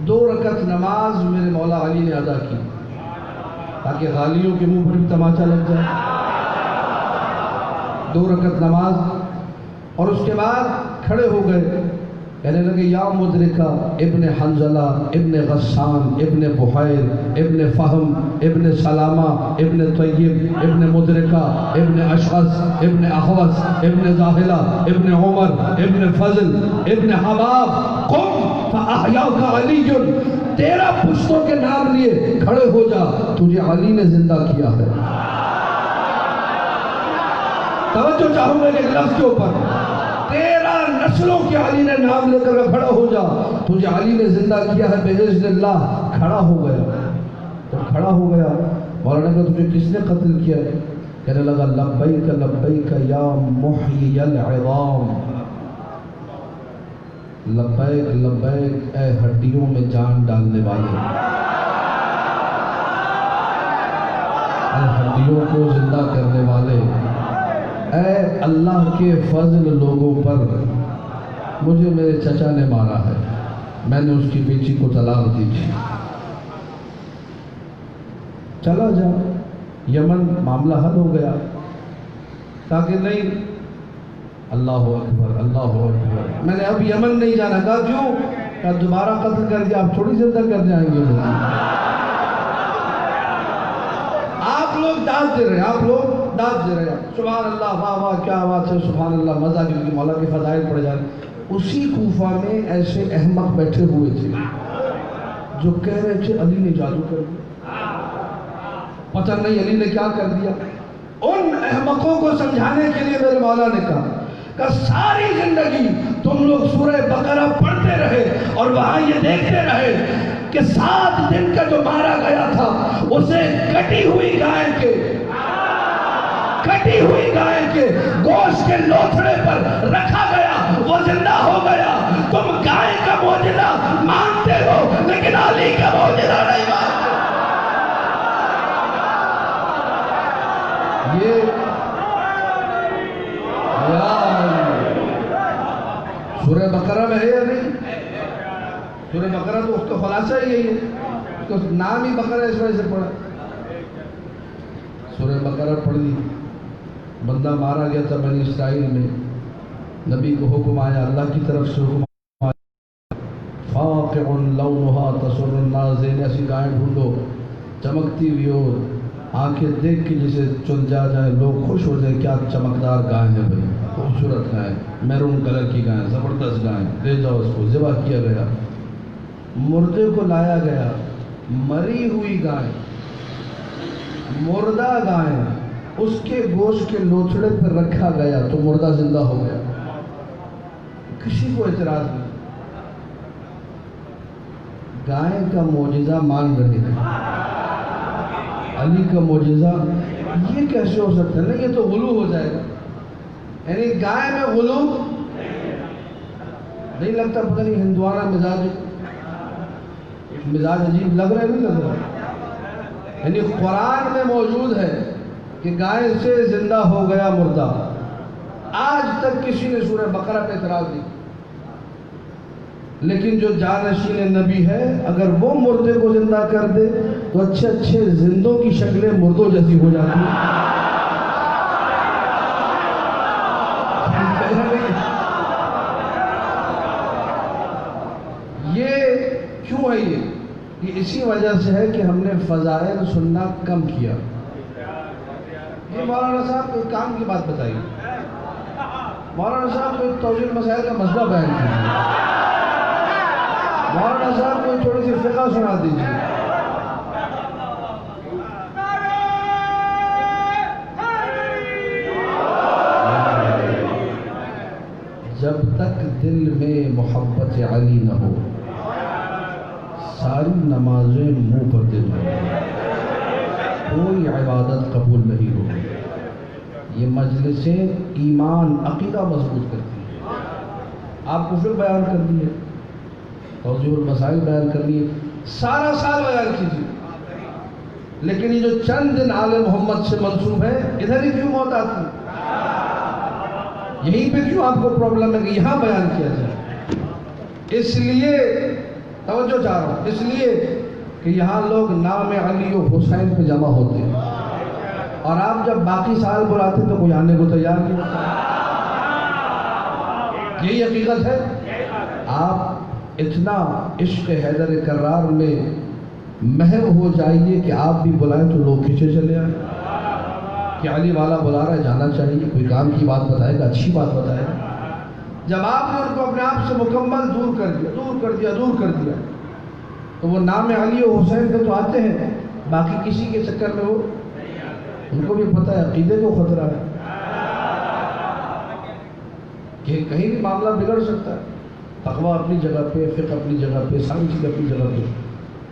2 رکعت نماز میرے مولا علی نے ادا کی تاکہ غالیوں کے منہ پر بھی تماچا لگ جائے۔ 2 رکعت نماز، اور اس کے بعد کھڑے ہو گئے، کہنے لگے یا مدرکہ ابن حنظلہ ابن غسان ابن بحیر ابن فہم ابن سلامہ ابن طیب ابن مدرکہ ابن اشعث ابن احوص ابن زاہلہ ابن عمر ابن فضل ابن حباب قم فاحیاک علی، 13 پشتوں کے نام لیے کھڑے ہو جا، تجھے علی نے زندہ کیا ہے۔ توجہ چاہوں گا ایک لفظ کے اوپر، 13 نسلوں کے علی نے نام لے کر کھڑا ہو جا، تجھے علی نے زندہ کیا ہے بإذن اللہ۔ کھڑا ہو گیا، جب کھڑا ہو گیا مولانا کا تجھے کس نے قتل کیا ہے؟ کہنے لگا لبیک لبیک یا محیی العظام، لبیک لبیک اے ہڈیوں میں جان ڈالنے والے، اے ہڈیوں کو زندہ کرنے والے، اے اللہ کے فضل لوگوں پر، مجھے میرے چچا نے مارا ہے، میں نے اس کی بیٹی کو طلاق دی تھی، چلا جا یمن، معاملہ حل ہو گیا۔ تاکہ نہیں، اللہ اکبر اللہ اکبر، میں نے اب یمن نہیں جانا۔ کہا کیوں؟ کہا دوبارہ قتل کر دیا، آپ تھوڑی زندہ کر جائیں گے۔ آپ لوگ داد دے رہے ہیں، آپ لوگ داد دے رہے ہیں، سبحان اللہ، واہ واہ کیا بات ہے، سبحان اللہ، مزہ کی مولا کے فضائل پڑے جا رہے۔ اسی کوفہ میں ایسے احمق بیٹھے ہوئے تھے جو کہہ رہے تھے علی نے جادو کر دیا، پتہ نہیں علی نے کیا کر دیا۔ ان احمقوں کو سمجھانے کے لیے میرے مولا نے کہا کہ ساری زندگی تم لوگ سورہ بقرہ پڑھتے رہے اور وہاں یہ دیکھتے رہے کہ 7 دن کا جو مارا گیا تھا اسے کٹی ہوئی گائے کے گوشت کے لوتھڑے پر رکھا گیا، وہ زندہ ہو گیا۔ تم گائے کا معجزہ مانتے ہو لیکن علی کا معجزہ نہیں مانتے۔ یہ سورہ بقرہ میں ہے یا نہیں؟ سورہ بقرہ تو اس کا خلاصہ ہی یہی ہے، اس کا نام ہی بقرہ اس وجہ سے پڑھا۔ سورہ بقرہ پڑھ لی، بندہ مارا گیا تھا بنی اسرائیل میں، نبی کو حکم آیا، اللہ کی طرف سے حکم آیا، فاقع لونہا تسر الناظرین، ایسی گائے ڈھونڈو چمکتی ہوئی اور آنکھیں دیکھ کے جسے چن جائے، لوگ خوش ہو جائیں، کیا چمکدار گائے ہیں بھائی، خوبصورت گائے، میرون کلر کی گائے، زبردست گائے، لے جاؤ اس کو۔ ذبح کیا گیا، مردے کو لایا گیا، مری ہوئی گائے، مردہ گائے، اس کے گوشت کے لوتھڑے پر رکھا گیا تو مردہ زندہ ہو گیا، کسی کو اعتراض نہیں۔ گائے کا معجزہ مان رہے ہیں، علی کا معجزہ یہ کیسے ہو سکتا ہے؟ نہیں، یہ تو غلو ہو جائے گا، یعنی گائے میں غلو نہیں لگتا؟ پتہ نہیں ہندوانہ مزاج عجیب لگ رہا ہے، نہیں لگ رہا؟ یعنی قرآن میں موجود ہے کہ گائے سے زندہ ہو گیا مردہ، آج تک کسی نے سورہ بقرہ پہ اعتراض نہیں۔ لیکن جو جانشین نبی ہے اگر وہ مردے کو زندہ کر دے تو اچھے اچھے زندوں کی شکلیں مردوں جیسی ہو جاتی ہیں۔ یہ کیوں ہے؟ یہ اسی وجہ سے ہے کہ ہم نے فضائل سننا کم کیا۔ یہ مولانا صاحب کو کام کی بات بتائیے، مولانا صاحب کو توجیہ مسائل کا مسئلہ بیان کیجیے، مولانا صاحب کو تھوڑی سی فقہ سنا دیجیے۔ جب تک دل میں محبت علی نہ ہو ساری نمازیں منہ پر دل ہو، کوئی عبادت قبول نہیں ہوگی۔ یہ مجلسیں ایمان عقیدہ مضبوط کرتی ہیں۔ آپ کو پھر بیان کر دیے، توجیہ المسائل بیان کر لیے، سارا سال بیان کیجیے، لیکن یہ جو چند دن آل محمد سے منسوب ہے ادھر ہی کیوں موت آتی ہے؟ یہیں پہ کیوں آپ کو پرابلم ہے کہ یہاں بیان کیا جائے؟ اس لیے توجہ چاہ رہا ہوں، اس لیے کہ یہاں لوگ نام علی و حسین پہ جمع ہوتے ہیں، اور آپ جب باقی سال بلاتے تو کوئی آنے کو تیار نہیں ہوتا۔ یہی حقیقت ہے۔ آپ اتنا عشق حیدر کرار میں محو ہو جائیے کہ آپ بھی بلائیں تو لوگ کھینچے چلے آئیں کہ علی والا بلا رہا ہے، جانا چاہیے، کوئی کام کی بات بتائے گا، اچھی بات بتائے گا۔ جب آپ نے ان کو اپنے آپ سے مکمل دور کر دیا تو وہ نام علی و حسین پہ تو آتے ہیں، باقی کسی کے چکر میں وہ، ان کو بھی پتہ ہے عقیدے کو خطرہ ہے کہ کہیں بھی معاملہ بگڑ سکتا ہے۔ تقویٰ اپنی جگہ پہ، فقہ اپنی جگہ پہ، ساری چیز اپنی جگہ پہ،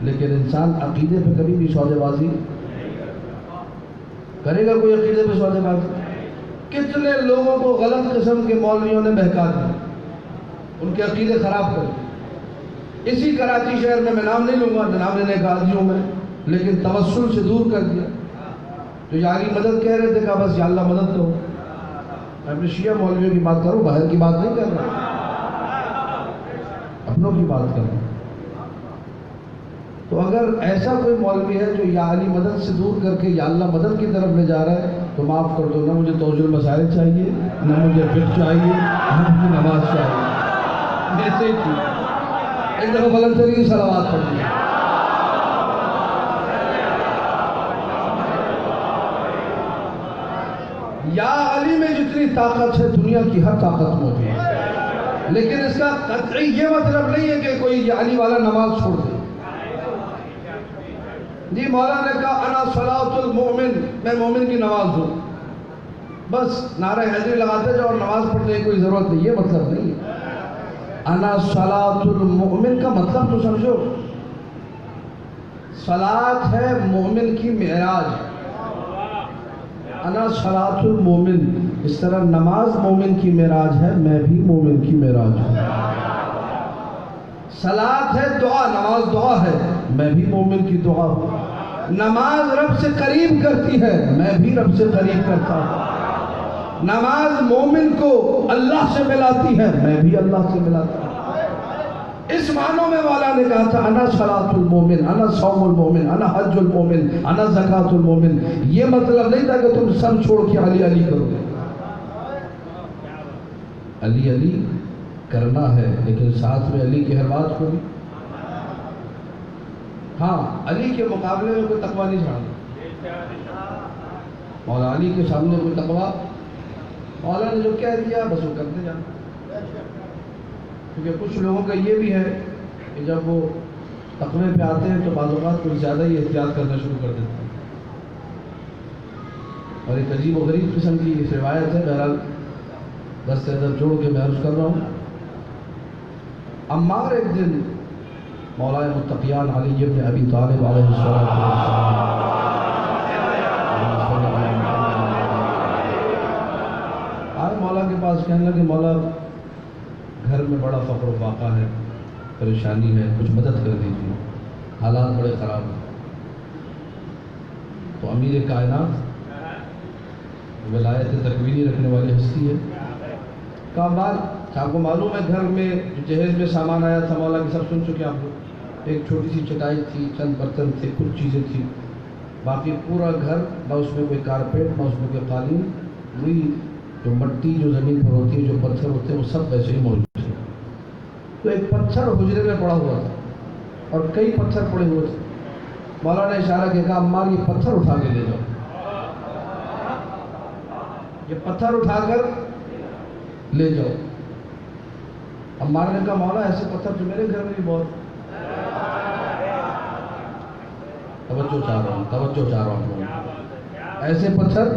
لیکن انسان عقیدے پہ کبھی بھی سودے بازی کرے گا کوئی عقیدے پہ سودے بازی؟ کتنے لوگوں کو غلط قسم کے مولویوں نے بہکا دیا، ان کے عقیدے خراب کر دیے۔ اسی کراچی شہر میں نام نہیں لوں گا، نام لینے کا عادی ہوں میں، لیکن توسل سے دور کر دیا۔ جو یاری مدد کہہ رہے تھے، کہا بس یا اللہ مدد کرو۔ میں اپنے شیعہ مولویوں کی بات کروں، باہر کی بات نہیں کر رہا، اپنوں کی بات کر رہا ہوں۔ تو اگر ایسا کوئی مولوی ہے جو یا علی مدد سے دور کر کے یا اللہ مدد کی طرف لے جا رہا ہے، تو معاف کر دو، نہ مجھے توجیہ المسائل چاہیے، نہ مجھے فقہ چاہیے، نہ مجھے نماز چاہیے۔ ایسے ہی ٹھیک، ایک دفعہ بلند ترین صلوات پڑھیے۔ یا علی میں جتنی طاقت ہے دنیا کی ہر طاقت موجود ہے، لیکن اس کا قطعی یہ مطلب نہیں ہے کہ کوئی یا علی والا نماز چھوڑ دے۔ جی مولانا نے کہا انا صلاۃ المؤمن، میں مومن کی نماز ہوں، بس نعرہ حیدری لگاتے جاؤ اور نماز پڑھنے کی کوئی ضرورت نہیں، یہ مطلب نہیں ہے۔ انا صلاۃ المؤمن کا مطلب تو سمجھو، صلاۃ ہے مومن کی معراج، انا صلاۃ المؤمن، اس طرح نماز مومن کی معراج ہے، میں بھی مومن کی معراج ہوں۔ صلاۃ ہے دعا، نماز دعا ہے، میں بھی مومن کی دعا ہوں۔ نماز رب سے قریب کرتی ہے، میں بھی رب سے قریب کرتا ہوں۔ نماز مومن کو اللہ سے ملاتی ہے، میں بھی اللہ سے ملاتا ہوں۔ اس معنوں میں مولا نے کہا تھا انا صلاۃ المومن، انا صوم المومن، انا حج المومن، انا زکوٰۃ المومن۔ یہ مطلب نہیں تھا کہ تم سب چھوڑ کے علی علی کرو گے۔ علی علی کرنا ہے، لیکن ساتھ میں علی کی ہر بات کو بھی، ہاں علی کے مقابلے میں کوئی تقویٰ نہیں چھاڑنا، مولا علی کے سامنے کوئی تقویٰ، مولا نے جو کہہ دیا بس وہ کرتے جانا۔ کیونکہ کچھ لوگوں کا یہ بھی ہے کہ جب وہ تقوی پہ آتے ہیں تو بعض اوقات کچھ زیادہ ہی احتیاط کرنا شروع کر دیتے ہیں، اور ایک عجیب و غریب قسم کی اس روایت ہے، بہرحال دست ادب جوڑ کے میں عرض کر رہا ہوں۔ عمار ایک دن مولا متقیان علی بن ابی طالب علیہ السلام آئے مولا کے پاس، کہنے لگے مولا گھر میں بڑا فقر و فاقہ ہے، پریشانی ہے، کچھ مدد کر دیجیے، حالات بڑے خراب ہیں۔ تو امیر کائنات ولایت تکوینی رکھنے والی ہستی ہے، کہا بات آپ کو معلوم ہے گھر میں جہیز میں سامان آیا تھا مولا کی، سب سن چکے آپ لوگ، ایک چھوٹی سی چٹائی تھی، چند برتن تھے، کچھ چیزیں تھیں، باقی پورا گھر نہ اس میں کوئی کارپیٹ نہ اس میں کوئی قالین، وہی جو مٹی جو زمین پر ہوتی ہے، جو پتھر ہوتے ہیں وہ سب ویسے ہی موجود تھے۔ تو ایک پتھر حجرے میں پڑا ہوا تھا اور کئی پتھر پڑے ہوئے تھے۔ مولا نے اشارہ کیا، کہا عمار یہ پتھر اٹھا کے لے جاؤ، یہ پتھر اٹھا کر لے جاؤ۔ عمار نے کہا مولا ایسے پتھر تو میرے گھر میں بھی بہت، توجہ چاہ رہا ہوں، ایسے پتھر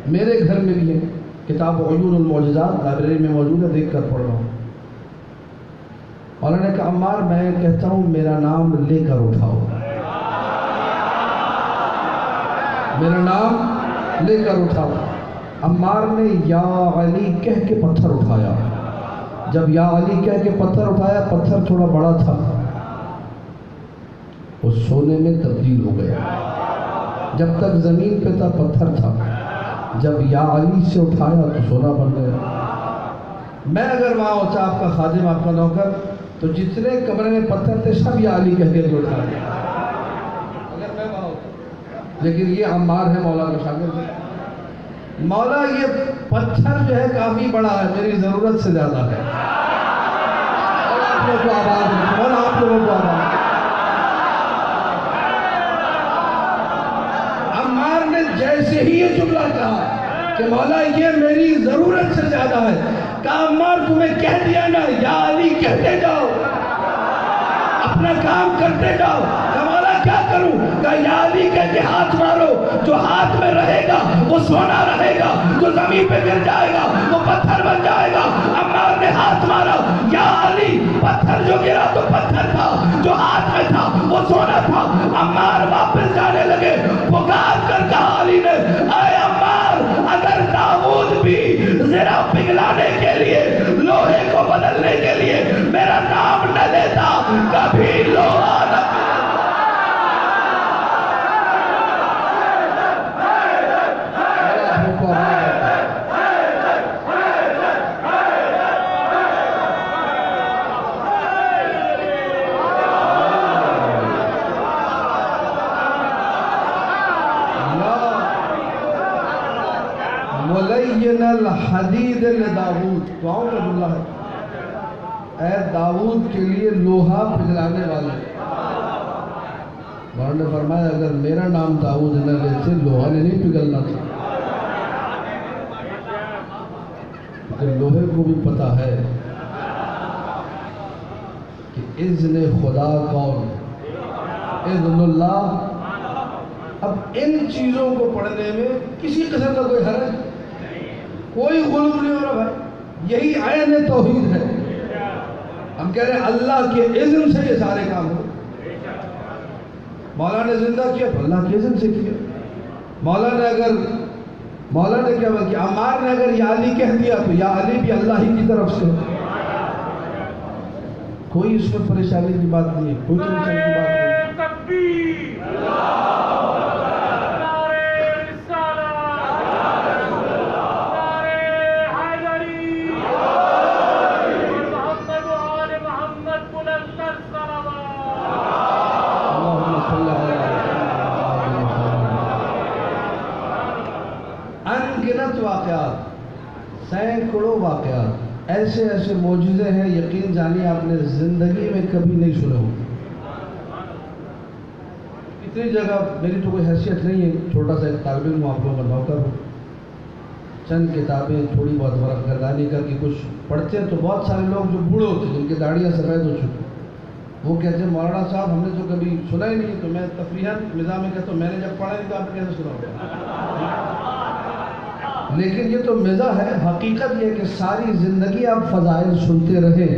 میرے گھر میں بھی ہیں۔ کتاب عیون المعجزات لائبریری میں موجود ہے، دیکھ کر پڑھ رہا ہوں۔ مولا نے کہا عمار میں کہتا ہوں میرا نام لے کر اٹھاؤ، میرا نام لے کر اٹھاؤ۔ عمار نے یا علی کہہ کے پتھر اٹھایا۔ جب یا علی کہہ کے پتھر اٹھایا، پتھر تھوڑا بڑا تھا، وہ سونے میں تبدیل ہو گیا۔ جب تک زمین پہ تھا پتھر تھا، جب یا علی سے اٹھایا تو سونا بن گیا۔ میں اگر وہاں ہوتا آپ کا خادم، آپ کا نوکر، تو جتنے کمرے میں پتھر تھے سب یا علی کہہ کے اٹھا دیا، اگر میں وہاں ہوتا۔ لیکن یہ عمار ہے مولا کا شاگرد، مولا یہ پتھر جو ہے کافی بڑا ہے، میری ضرورت سے زیادہ ہے، اور آپ لوگوں کو آباد ہے، اور آپ لوگوں کو آباد ہے۔ عمار نے جیسے ہی یہ جملہ کہا کہ مولا یہ میری ضرورت سے زیادہ ہے، کہا عمار تمہیں کہہ دیا نا یا علی کہتے جاؤ، اپنا کام کرتے جاؤ۔ کہا مولا کیا کروں؟ کہا یا علی کہہ کے ہاتھ مارو، جو ہاتھ میں رہے گا وہ سونا رہے گا، جو زمین پہ گر جائے گا وہ پتھر بن جائے گا۔ عمار نے ہاتھ مارا، یا علی پتھر جو گرا تو پتھر تھا، جو ہاتھ میں تھا وہ سونا تھا۔ عمار واپس جانے لگے، پکار کر کہا والی نے اے عمار اگر داؤد بھی ذرا پگھلانے کے لیے لوہے کو بدلنے کے لیے میرا نام نہ لیتا کبھی لوہا نہ ملین الحدید لداؤد دعاؤں کا جملہ ہے اے داؤد کے لیے لوہا پگھلانے والے مولانا نے فرمایا اگر میرا نام داؤد نہ لیتے لوہا نے نہیں پگھلنا تھا کہ لوہے کو بھی پتا ہے کہ اذن خدا کون اذن اللہ اب ان چیزوں کو پڑھنے میں کسی قسم کا کوئی حرج کوئی غلو نہیں ہو رہا بھائی یہی عین توحید ہے ہم کہہ رہے ہیں اللہ کے اذن سے یہ سارے کام ہو مولا نے زندہ کیا تو اللہ کے اذن سے کیا مولا نے کیا بلکہ عمار نے اگر یا علی کہہ دیا تو یا علی بھی اللہ ہی کی طرف سے کوئی اس میں پریشانی کی بات نہیں ہے کوئی ٹینشن کی بات نہیں انگنت واقعات سینکڑوں واقعات ایسے ایسے معجزے ہیں یقین جانیے آپ نے زندگی میں کبھی نہیں سنے ہوں اتنی جگہ میری تو کوئی حیثیت نہیں ہے چھوٹا سا ایک طالب علم آپ لوگوں کا نوکر ہوں چند کتابیں تھوڑی بہت ورق گردانی کر کے کچھ پڑھتے ہیں تو بہت سارے لوگ جو بوڑھے ہوتے ہیں جن کی داڑیاں سفید ہو چکی وہ کہتے ہیں مولانا صاحب ہم نے تو کبھی سنا ہی نہیں تو میں تفریحاً نظام میں کہتا ہوں میں نے جب پڑھا نہیں تو آپ نے کیسے سنا ہوگا لیکن یہ تو مزہ ہے حقیقت یہ کہ ساری زندگی آپ فضائل سنتے رہے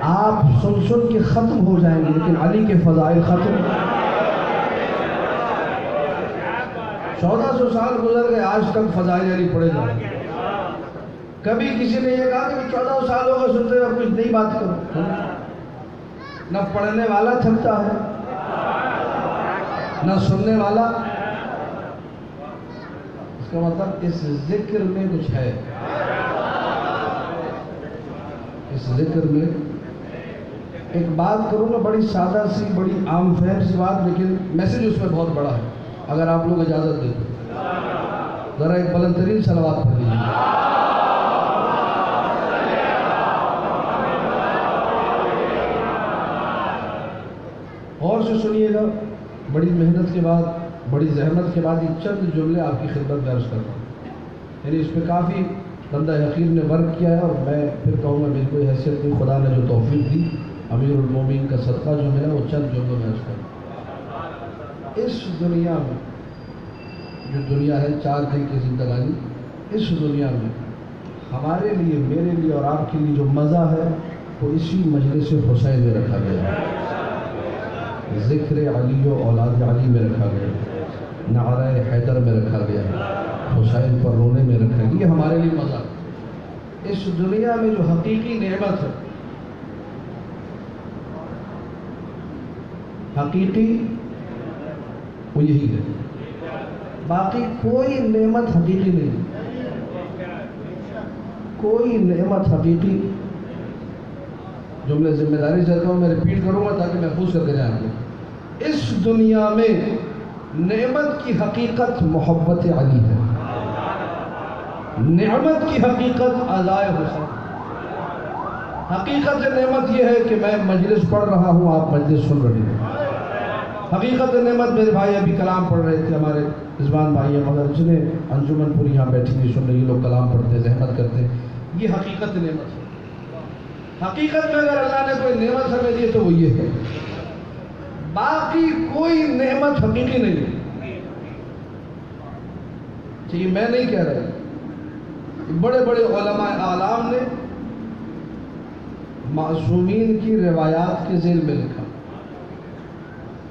آپ سن کے ختم ہو جائیں گے لیکن علی کے فضائل ختم 1400 سال گزر گئے آج تک فضائل علی پڑھے جائیں کبھی کسی نے یہ کہا کہ 1400 سالوں کا سنتے ہوئے کچھ نئی بات کرو نہ پڑھنے والا تھکتا ہے نہ سننے والا اس کا مطلب اس ذکر میں کچھ ہے اس ذکر میں ایک بات کروں گا بڑی سادہ سی بڑی عام فہم سی بات لیکن میسج اس میں بہت بڑا ہے اگر آپ لوگ اجازت دیں تو ذرا ایک بلند ترین صلوات پڑھ لیجیے اور سے سنیے گا بڑی محنت کے بعد بڑی زحمت کے بعد یہ چند جملے آپ کی خدمت میں عرض کرتا ہوں یعنی اس پہ کافی بندہ حقیر نے ورک کیا ہے اور میں پھر کہوں گا میری کوئی حیثیت نہیں خدا نے جو توفیق دی امیر المومنین کا صدقہ جو ملا وہ چند جملوں میں عرض کرتا ہوں اس دنیا میں جو دنیا ہے 4 دن کی زندگانی اس دنیا میں ہمارے لیے میرے لیے اور آپ کے لیے جو مزہ ہے وہ اسی مجلس حسین میں رکھا گیا ہے ذکر علی و اولاد علی میں رکھا گیا نعرہ حیدر میں رکھا گیا حسین پر رونے میں رکھا گیا یہ ہمارے لیے مزہ اس دنیا میں جو حقیقی نعمت ہے حقیقی وہ یہی ہے باقی کوئی نعمت حقیقی نہیں کوئی نعمت حقیقی جملے ذمہ داری سے کہوں میں ریپیٹ کروں گا تاکہ محفوظ کر کے جائیں گے اس دنیا میں نعمت کی حقیقت محبت علی ہے نعمت کی حقیقت عزائے حسین حقیقت نعمت یہ ہے کہ میں مجلس پڑھ رہا ہوں آپ مجلس سن رہے ہیں حقیقت نعمت میرے بھائی ابھی کلام پڑھ رہے تھے ہمارے رضوان بھائی ہیں مگر جنہیں انجمن پوری یہاں بیٹھی ہوئی سن رہی یہ لوگ کلام پڑھتے زحمت کرتے یہ حقیقت نعمت ہے حقیقت میں اگر اللہ نے کوئی نعمت ہمیں دی تو وہ یہ ہے باقی کوئی نعمت حقیقی نہیں ہے یہ میں نہیں کہہ رہا بڑے بڑے علماء اعلام نے معصومین کی روایات کے ذیل میں لکھا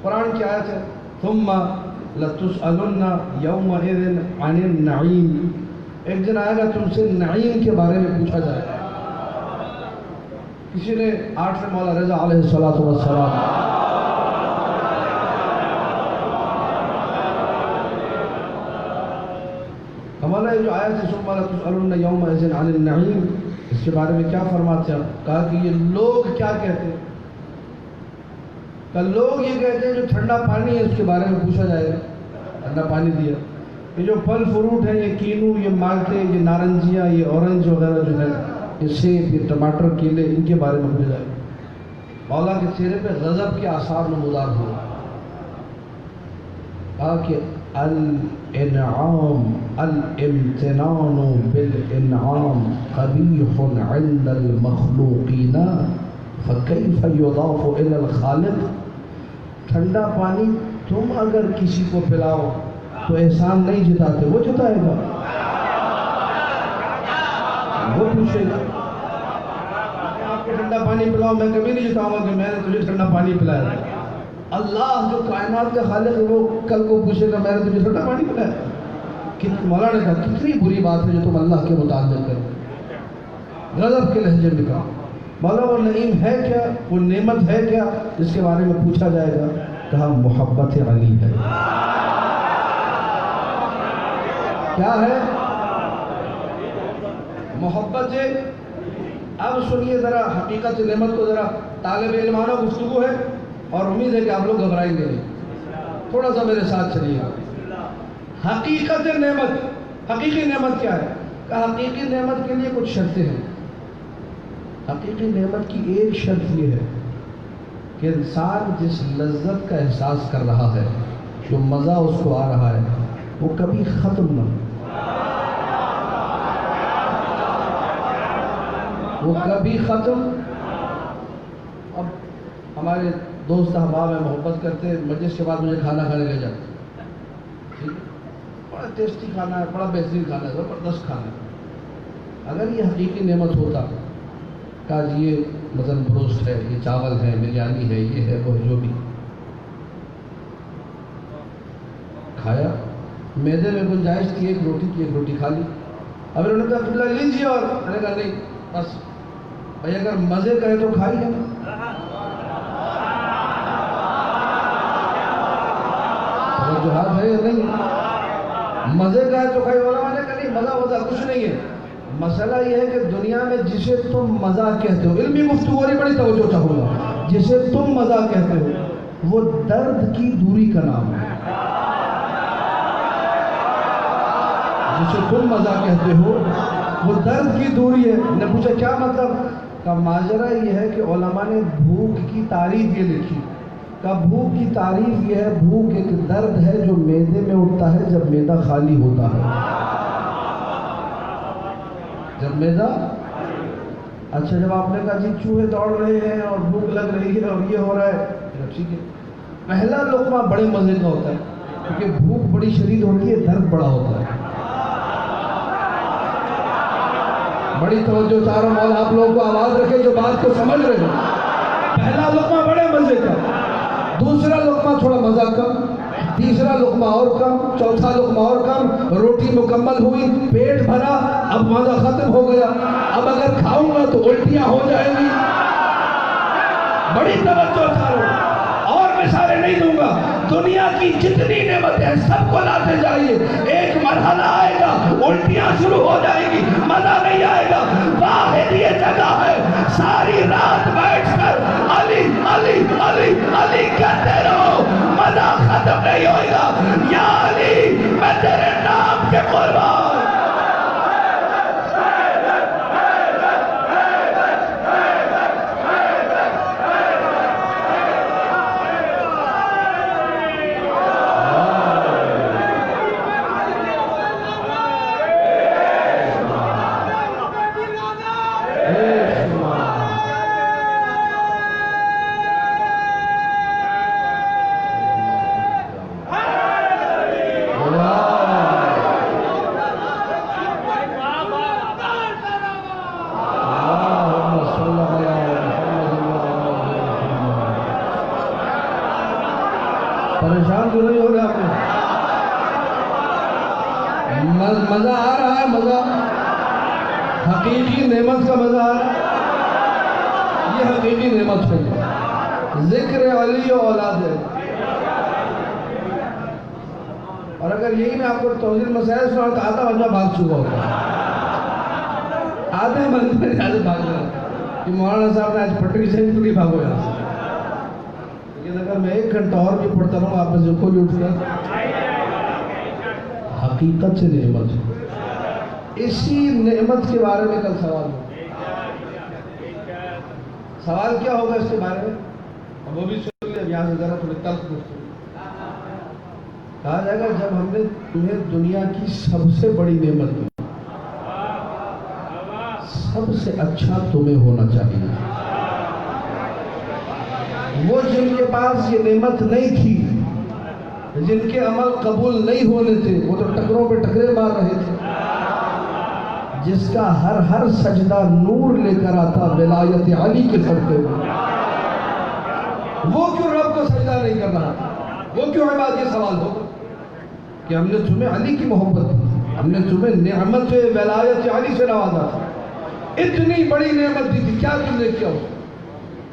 قرآن کی آیت ہے ثم لَتُسْأَلُنَّ يَوْمَئِذٍ عَنِ النَّعِيمِ، ایک دن آئے گا تم سے نعیم کے بارے میں پوچھا جائے گا۔ کسی نے 8ویں مولا رضا علیہ السلام ہمارا جو آیت ہے ثم لتسألن یومئذ عن النعیم، اس کے بارے میں کیا فرماتے ہیں؟ کہا کہ یہ لوگ کیا کہتے ہیں؟ کہ لوگ یہ کہتے ہیں جو ٹھنڈا پانی ہے اس کے بارے میں پوچھا جائے گا، ٹھنڈا پانی دیا۔ یہ جو پھل فروٹ ہیں، یہ کینو، یہ مالٹے، یہ نارنجیاں، یہ اورنج وغیرہ جو ہے، یہ سیب، یہ ٹماٹر، کیلے، ان کے بارے میں پوچھا جائے گا۔ مولا کے چہرے پہ غضب کے آثار نمودار ہوئے۔ کہا کہ الانعام الامتنان بالانعام قبیح عند المخلوقین فکیف یضاف الی الخالق، ٹھنڈا پانی تم اگر کسی کو پلاؤ تو احسان نہیں جتاتے، وہ جتائے گا، وہ پوچھے گا۔ آپ کو ٹھنڈا پانی پلاؤ، میں کبھی نہیں جتاؤں گا کہ میں نے تجھے ٹھنڈا پانی پلایا۔ اللہ جو کائنات کا خالق ہے وہ کل کو پوچھے گا میں نے تجھے ٹھنڈا پانی پلایا۔ مولانا نے کہا کتنی بری بات ہے جو تم اللہ کے متعلق کرو۔ غضب کے لہجے میں کہا مولا وہ نعیم ہے کیا، وہ نعمت ہے کیا جس کے بارے میں پوچھا جائے گا؟ کہا محبت علی ہے۔ کیا ہے؟ محبت ہے۔ اب سنیے ذرا حقیقت نعمت کو، ذرا طالب علمانہ گفتگو ہے اور امید ہے کہ آپ لوگ گھبرائیں گے نہیں، تھوڑا سا میرے ساتھ چلیے گا۔ حقیقت نعمت، حقیقی نعمت کیا ہے؟ کہ حقیقی نعمت کے لیے کچھ شرطیں ہیں۔ حقیقی نعمت کی ایک شرط یہ ہے کہ انسان جس لذت کا احساس کر رہا ہے، جو مزہ اس کو آ رہا ہے، وہ کبھی ختم نہ ہو، وہ کبھی ختم۔ اب ہمارے دوست احباب ہیں، محبت کرتے ہیں، مجلس کے بعد مجھے کھانا کھانے لے جاتے ہیں، ٹھیک ہے، بڑا ٹیسٹی کھانا ہے، بڑا بہترین کھانا ہے، زبردست کھانا ہے۔ اگر یہ حقیقی نعمت ہوتا کہ آج یہ مثلاً بروسٹ ہے، یہ چاول ہے، بریانی ہے، یہ ہے، وہ جو بھی کھایا، میدے میں گنجائش تھی ایک روٹی کھا لی۔ اب انہوں نے کہا قبلہ لیجیے، اور میں نے کہا نہیں بس بھائی اگر مزے کرے تو کھائیے نا۔ توجہات ہے یا نہیں؟ مزے کا ہے تو کھائیے، والا میں نے کہا نہیں مزہ کچھ نہیں ہے۔ مسئلہ یہ ہے کہ دنیا میں جسے تم مزہ کہتے ہو، علمی گفتگو والی بڑی توجہ چاہوں گا، جسے تم مزہ کہتے ہو وہ درد کی دوری کا نام ہے۔ جسے تم مزہ کہتے ہو وہ درد کی دوری ہے۔ نے پوچھا کیا مطلب؟ کا ماجرا یہ ہے کہ علماء نے بھوک کی تعریف یہ لکھی، کا بھوک کی تعریف یہ ہے، بھوک ایک درد ہے جو معدے میں اٹھتا ہے جب معدہ خالی ہوتا ہے۔ جب معدہ، اچھا جب آپ نے کہا جی چوہے دوڑ رہے ہیں اور بھوک لگ رہی ہے اور یہ ہو رہا ہے، ٹھیک ہے، پہلا لقمہ بڑے مزے کا ہوتا ہے کیونکہ بھوک بڑی شدید ہوتی ہے، درد بڑا ہوتا ہے۔ بڑی توجہ چاہ رہا ہوں، مولا آپ لوگوں کو آواز رکھے جو بات کو سمجھ رہے ہیں۔ پہلا لقمہ بڑے مزے کا، دوسرا لقمہ تھوڑا مزہ کم، تیسرا لقمہ اور کم، چوتھا لقمہ اور کم، روٹی مکمل ہوئی، پیٹ بھرا، اب مزہ ختم ہو گیا، اب اگر کھاؤں گا تو الٹیاں ہو جائیں گی۔ بڑی توجہ چاہ رہا ہوں، اور مثالیں نہیں دوں گا، دنیا کی جتنی نعمتیں ہیں سب کو لاتے جائیے، ایک مرحلہ آئے گا الٹیاں شروع ہو جائیں گی، مزہ نہیں آئے گا۔ واحد یہ جگہ ہے ساری رات بیٹھ کر علی علی علی علی کہتے رہو، مزہ ختم نہیں ہوئے گا۔ یا علی میں تیرے نام کے قربان۔ پریشان تو نہیں ہو رہے آپ مزہ آ رہا ہے؟ مزہ حقیقی نعمت کا مزہ آ رہا ہے؟ یہ حقیقی نعمت ہے، ذکر علی و اولاد علی۔ اور اگر یہی میں آپ کو توضیح مسائل سنا تو آدھا بندہ بھاگ چکا ہوگا، آدھے بندے زیادہ بھاگ رہا کہ مولانا صاحب نے آج پٹری سے تو نہیں بھاگو یہاں سے۔ لیکن اگر میں 1 گھنٹہ اور بھی پڑھتا رہوں آپ میں سے کوئی اٹھ گیا، حقیقت سے نعمت ہے۔ اسی نعمت کے بارے میں کل سوال ہو، سوال کیا ہوگا اس کے بارے میں؟ اب وہ بھی سن لیں، اب یہاں سے ذرا تھوڑی تلخ گفتگو۔ کہا جائے گا جب ہم نے تمہیں دنیا کی سب سے بڑی نعمت دی، سب سے اچھا تمہیں ہونا چاہیے۔ وہ جن کے پاس یہ نعمت نہیں تھی، جن کے عمل قبول نہیں ہونے تھے، وہ تو ٹکروں پہ ٹکرے مار رہے تھے، جس کا ہر سجدہ نور لے کر آتا ولایت علی کے سر پہ، وہ کیوں رب کو سجدہ نہیں کر رہا؟ وہ کیوں عباد؟ یہ سوال ہوگا کہ ہم نے تمہیں علی کی محبت دی، ہم نے تمہیں نعمت ولایت علی سے نوازا تھا، اتنی بڑی نعمت دی تھی، کیا تم نے کیا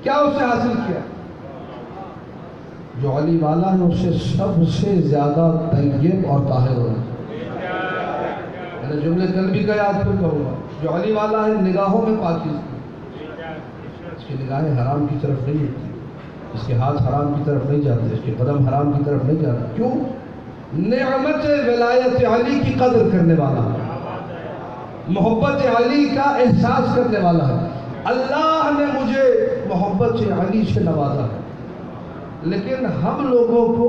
کیا اسے حاصل کیا؟ جو علی والا ہے اسے سب سے زیادہ طیب اور طاہر ہونا چاہیے۔ میں نے جملے کل بھی کا یاد پھر کہوں گا، جو علی والا ہے نگاہوں میں پاکیزگی، اس کی نگاہیں حرام کی طرف نہیں ہوتی، اس کے ہاتھ حرام کی طرف نہیں جاتے، اس کے قدم حرام کی طرف نہیں جاتے۔ کیوں؟ نعمت ولایت علی کی قدر کرنے والا ہے، محبت علی کا احساس کرنے والا ہے۔ اللہ نے مجھے محبت علی سے نوازا ہے، لیکن ہم لوگوں کو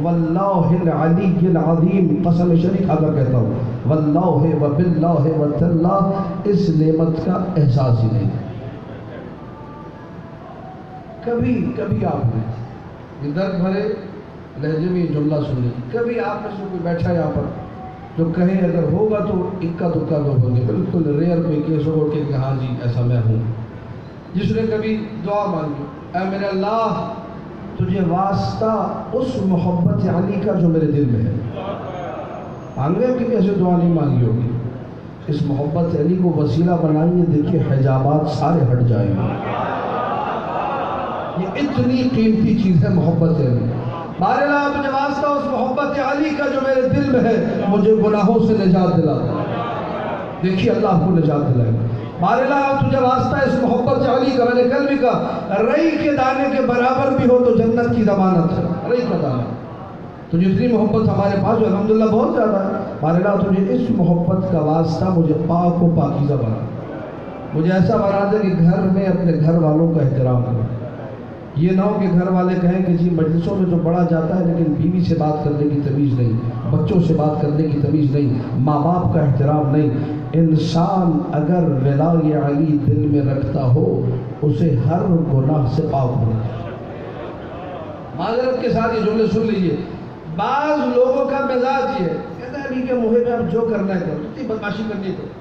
واللہ العلی العظیم، قسم شریف کھا کر کہتا ہوں، واللہ وباللہ وتاللہ، اس نعمت کا احساس ہی نہیں۔ کبھی آپ نے یہ درد بھرے لہجے میں یہ جملہ سنی، کبھی آپ میں سے کوئی بیٹھا یہاں پر جو کہیں اگر ہوگا تو اکا دکا لوگ ہوں گے، بالکل ریئر کوئی کیس ہوگا کہ ہاں جی ایسا میں ہوں، جس نے کبھی دعا مانگی، اے میرے اللہ تجھے واسطہ اس محبت علی کا جو میرے دل میں ہے، مانگے کہ کیسے دعا نہیں مانگی ہوگی، اس محبت علی کو وسیلہ بنائیے، دیکھیے حجابات سارے ہٹ جائیں گے۔ یہ اتنی قیمتی چیز ہے محبت علی۔ بہرحال تجھے واسطہ اس محبت علی کا جو میرے دل میں ہے، مجھے گناہوں سے نجات دلا، دیکھیے اللہ کو نجات دلائے۔ بہرحال تجھے واسطہ اس محبت علی کا، میں نے کل بھی کہا رئی کے دانے کے برابر بھی ہو تو جنت کی ضمانت ہے، رئی کا دانا۔ تو جتنی محبت ہمارے پاس الحمدللہ بہت زیادہ ہے، بہرحال تجھے اس محبت کا واسطہ مجھے پاک و پاکیزہ بنا، مجھے ایسا بنا دے کہ گھر میں اپنے گھر والوں کا احترام کروں۔ یہ نہ ہو کہ گھر والے کہیں کہ جی مجلسوں میں تو بڑا جاتا ہے لیکن بیوی سے بات کرنے کی تمیز نہیں، بچوں سے بات کرنے کی تمیز نہیں، ماں باپ کا احترام نہیں۔ انسان اگر ولای علی دل میں رکھتا ہو، اسے ہر گناہ سے پاک ہونا چاہیے۔ معذرت کے ساتھ یہ جملے سن لیجئے، بعض لوگوں کا مزاج یہ ہے، کہتا ہے علی کے محب میں اب جو کرنا ہے کرو، اتنی بدماشی کرنی ہے کرو،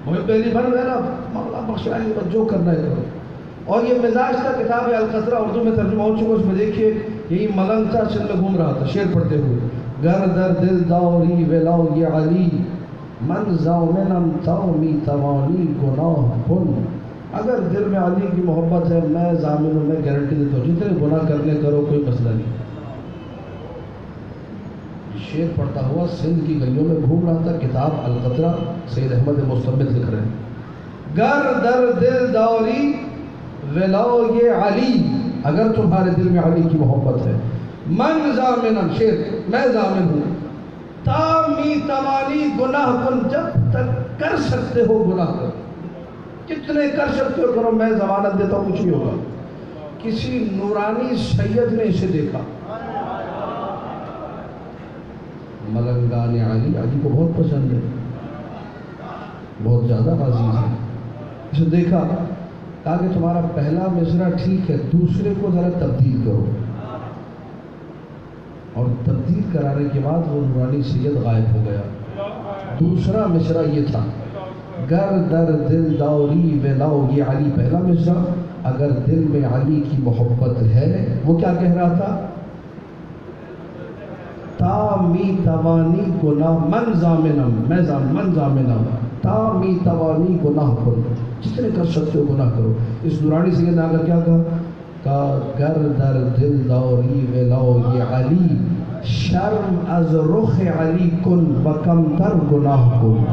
محب علی بن گئے نا، مولا بخش علی بس جو کرنا ہے کرو۔ اور یہ مزاج کا کتاب ہے القطرہ، اردو میں ترجمہ ہو چکا، اس میں دیکھیے یہی ملنگ تھا سندھ میں گھوم رہا تھا شعر پڑھتے ہوئے، گر در دل داوری ولاو یہ علی، من زامنم تامی توانی گناہ کن۔ اگر دل میں علی کی محبت ہے میں ضامن ہوں، میں گارنٹی دیتا ہوں جتنے گناہ کرنے کرو کوئی مسئلہ نہیں۔ شعر پڑھتا ہوا سندھ کی گلیوں میں گھوم رہا تھا، کتاب القطرہ سید احمد مستمد لکھ رہے ہیں، گر در دل داوری ولاو یہ علی، اگر تمہارے دل میں علی کی محبت ہے، من ضامن، شعر میں ضامن ہوں، تامی توانی گناہ کن، جب تک کر سکتے ہو گناہ کرو، کتنے کر سکتے ہو کرو، میں ضمانت دیتا ہوں کچھ نہیں ہوگا۔ کسی نورانی سید نے اسے دیکھا، ملنگان علی، علی کو بہت پسند ہے، بہت زیادہ عزیز ہے، اسے دیکھا، کہا کہ تمہارا پہلا مصرع ٹھیک ہے، دوسرے کو ذرا تبدیل کرو، اور تبدیل کرانے کے بعد وہ نورانی سید غائب ہو گیا۔ دوسرا مصرع یہ تھا، گر در دل داوری ولاو یہ علی، پہلا مصرع، اگر دل میں علی کی محبت ہے، وہ کیا کہہ رہا تھا؟ تا می توانی گناہ من ضامنم من ضامنم تا می توانی گناہ کن، جتنے کر سکتے ہو گناہ کرو۔ اس نورانی سید نے آگر کیا کہا گر در دل داری ولو یہ علی، شرم از رخ علی کن و کم تر گناہ کن۔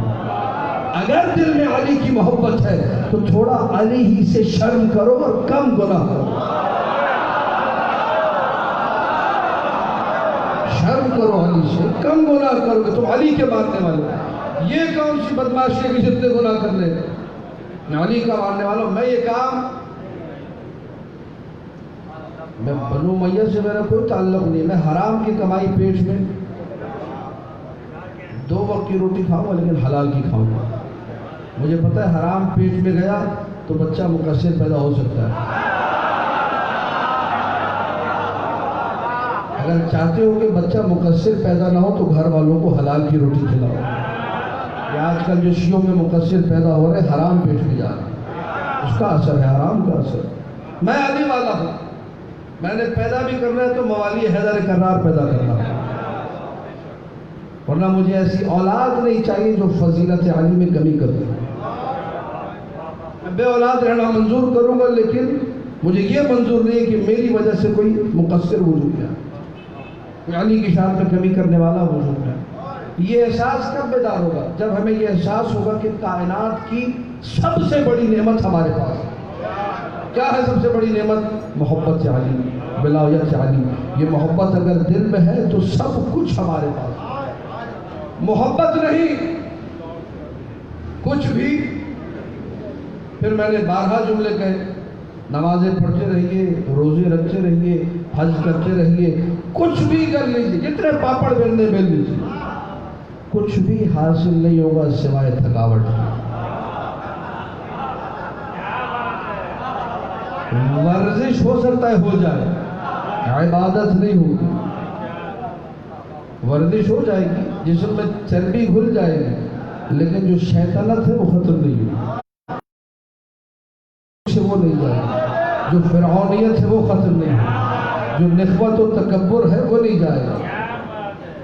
اگر دل میں علی کی محبت ہے تو تھوڑا علی ہی سے شرم کرو اور کم گناہ کرو، شرم کرو علی سے، کم گناہ کرو گے تم علی کے ماننے والے۔ یہ کون سی بدماشی ہے کہ جتنے گناہ کر لے، میں علی کا ماننے والا ہوں، میں یہ کام، میں بنو امیہ سے میرا کوئی تعلق نہیں، میں حرام کی کمائی پیٹ میں 2 وقت کی روٹی کھاؤں گا لیکن حلال کی کھاؤں گا۔ مجھے پتہ ہے حرام پیٹ میں گیا تو بچہ مقصر پیدا ہو سکتا ہے۔ اگر چاہتے ہو کہ بچہ مقصر پیدا نہ ہو تو گھر والوں کو حلال کی روٹی کھلاؤ۔ کہ آج کل جو شیعوں میں مقصر پیدا ہو رہے حرام پیٹ میں جا رہے، اس کا اثر ہے، حرام کا اثر۔ میں علی والا ہوں، میں نے پیدا بھی کرنا ہے تو موالی حیدر کرار پیدا کرنا ہے، ورنہ مجھے ایسی اولاد نہیں چاہیے جو فضیلت علی میں کمی کر دے۔ میں بے اولاد رہنا منظور کروں گا لیکن مجھے یہ منظور نہیں ہے کہ میری وجہ سے کوئی مقصر وجود میں آئے، کوئی علی کی شان میں کمی کرنے والا وجود میں آئے۔ یہ احساس کب بیدار ہوگا؟ جب ہمیں یہ احساس ہوگا کہ کائنات کی سب سے بڑی نعمت ہمارے پاس ہے۔ کیا ہے سب سے بڑی نعمت؟ محبت علی، ولایت علی۔ یہ محبت اگر دل میں ہے تو سب کچھ ہمارے پاس ہے۔ محبت نہیں کچھ بھی، پھر میں نے 12 جملے کہے، نمازیں پڑھتے رہیے، روزے رکھتے رہیے، حج کرتے رہیے، کچھ بھی کر لیجیے، جتنے پاپڑ بیلنے بیل لیجیے، کچھ بھی حاصل نہیں ہوگا سوائے تھکاوٹ کی۔ ورزش ہو سکتا ہے ہو جائے، عبادت نہیں ہوگی۔ ورزش ہو جائے گی، جسم میں چربی گھل جائے گی، لیکن جو شیطنت ہے وہ ختم نہیں ہوگی، وہ نہیں جائے گی۔ جو فرعونیت ہے وہ ختم نہیں ہوگی، جو نخوت و تکبر ہے وہ نہیں جائے گا۔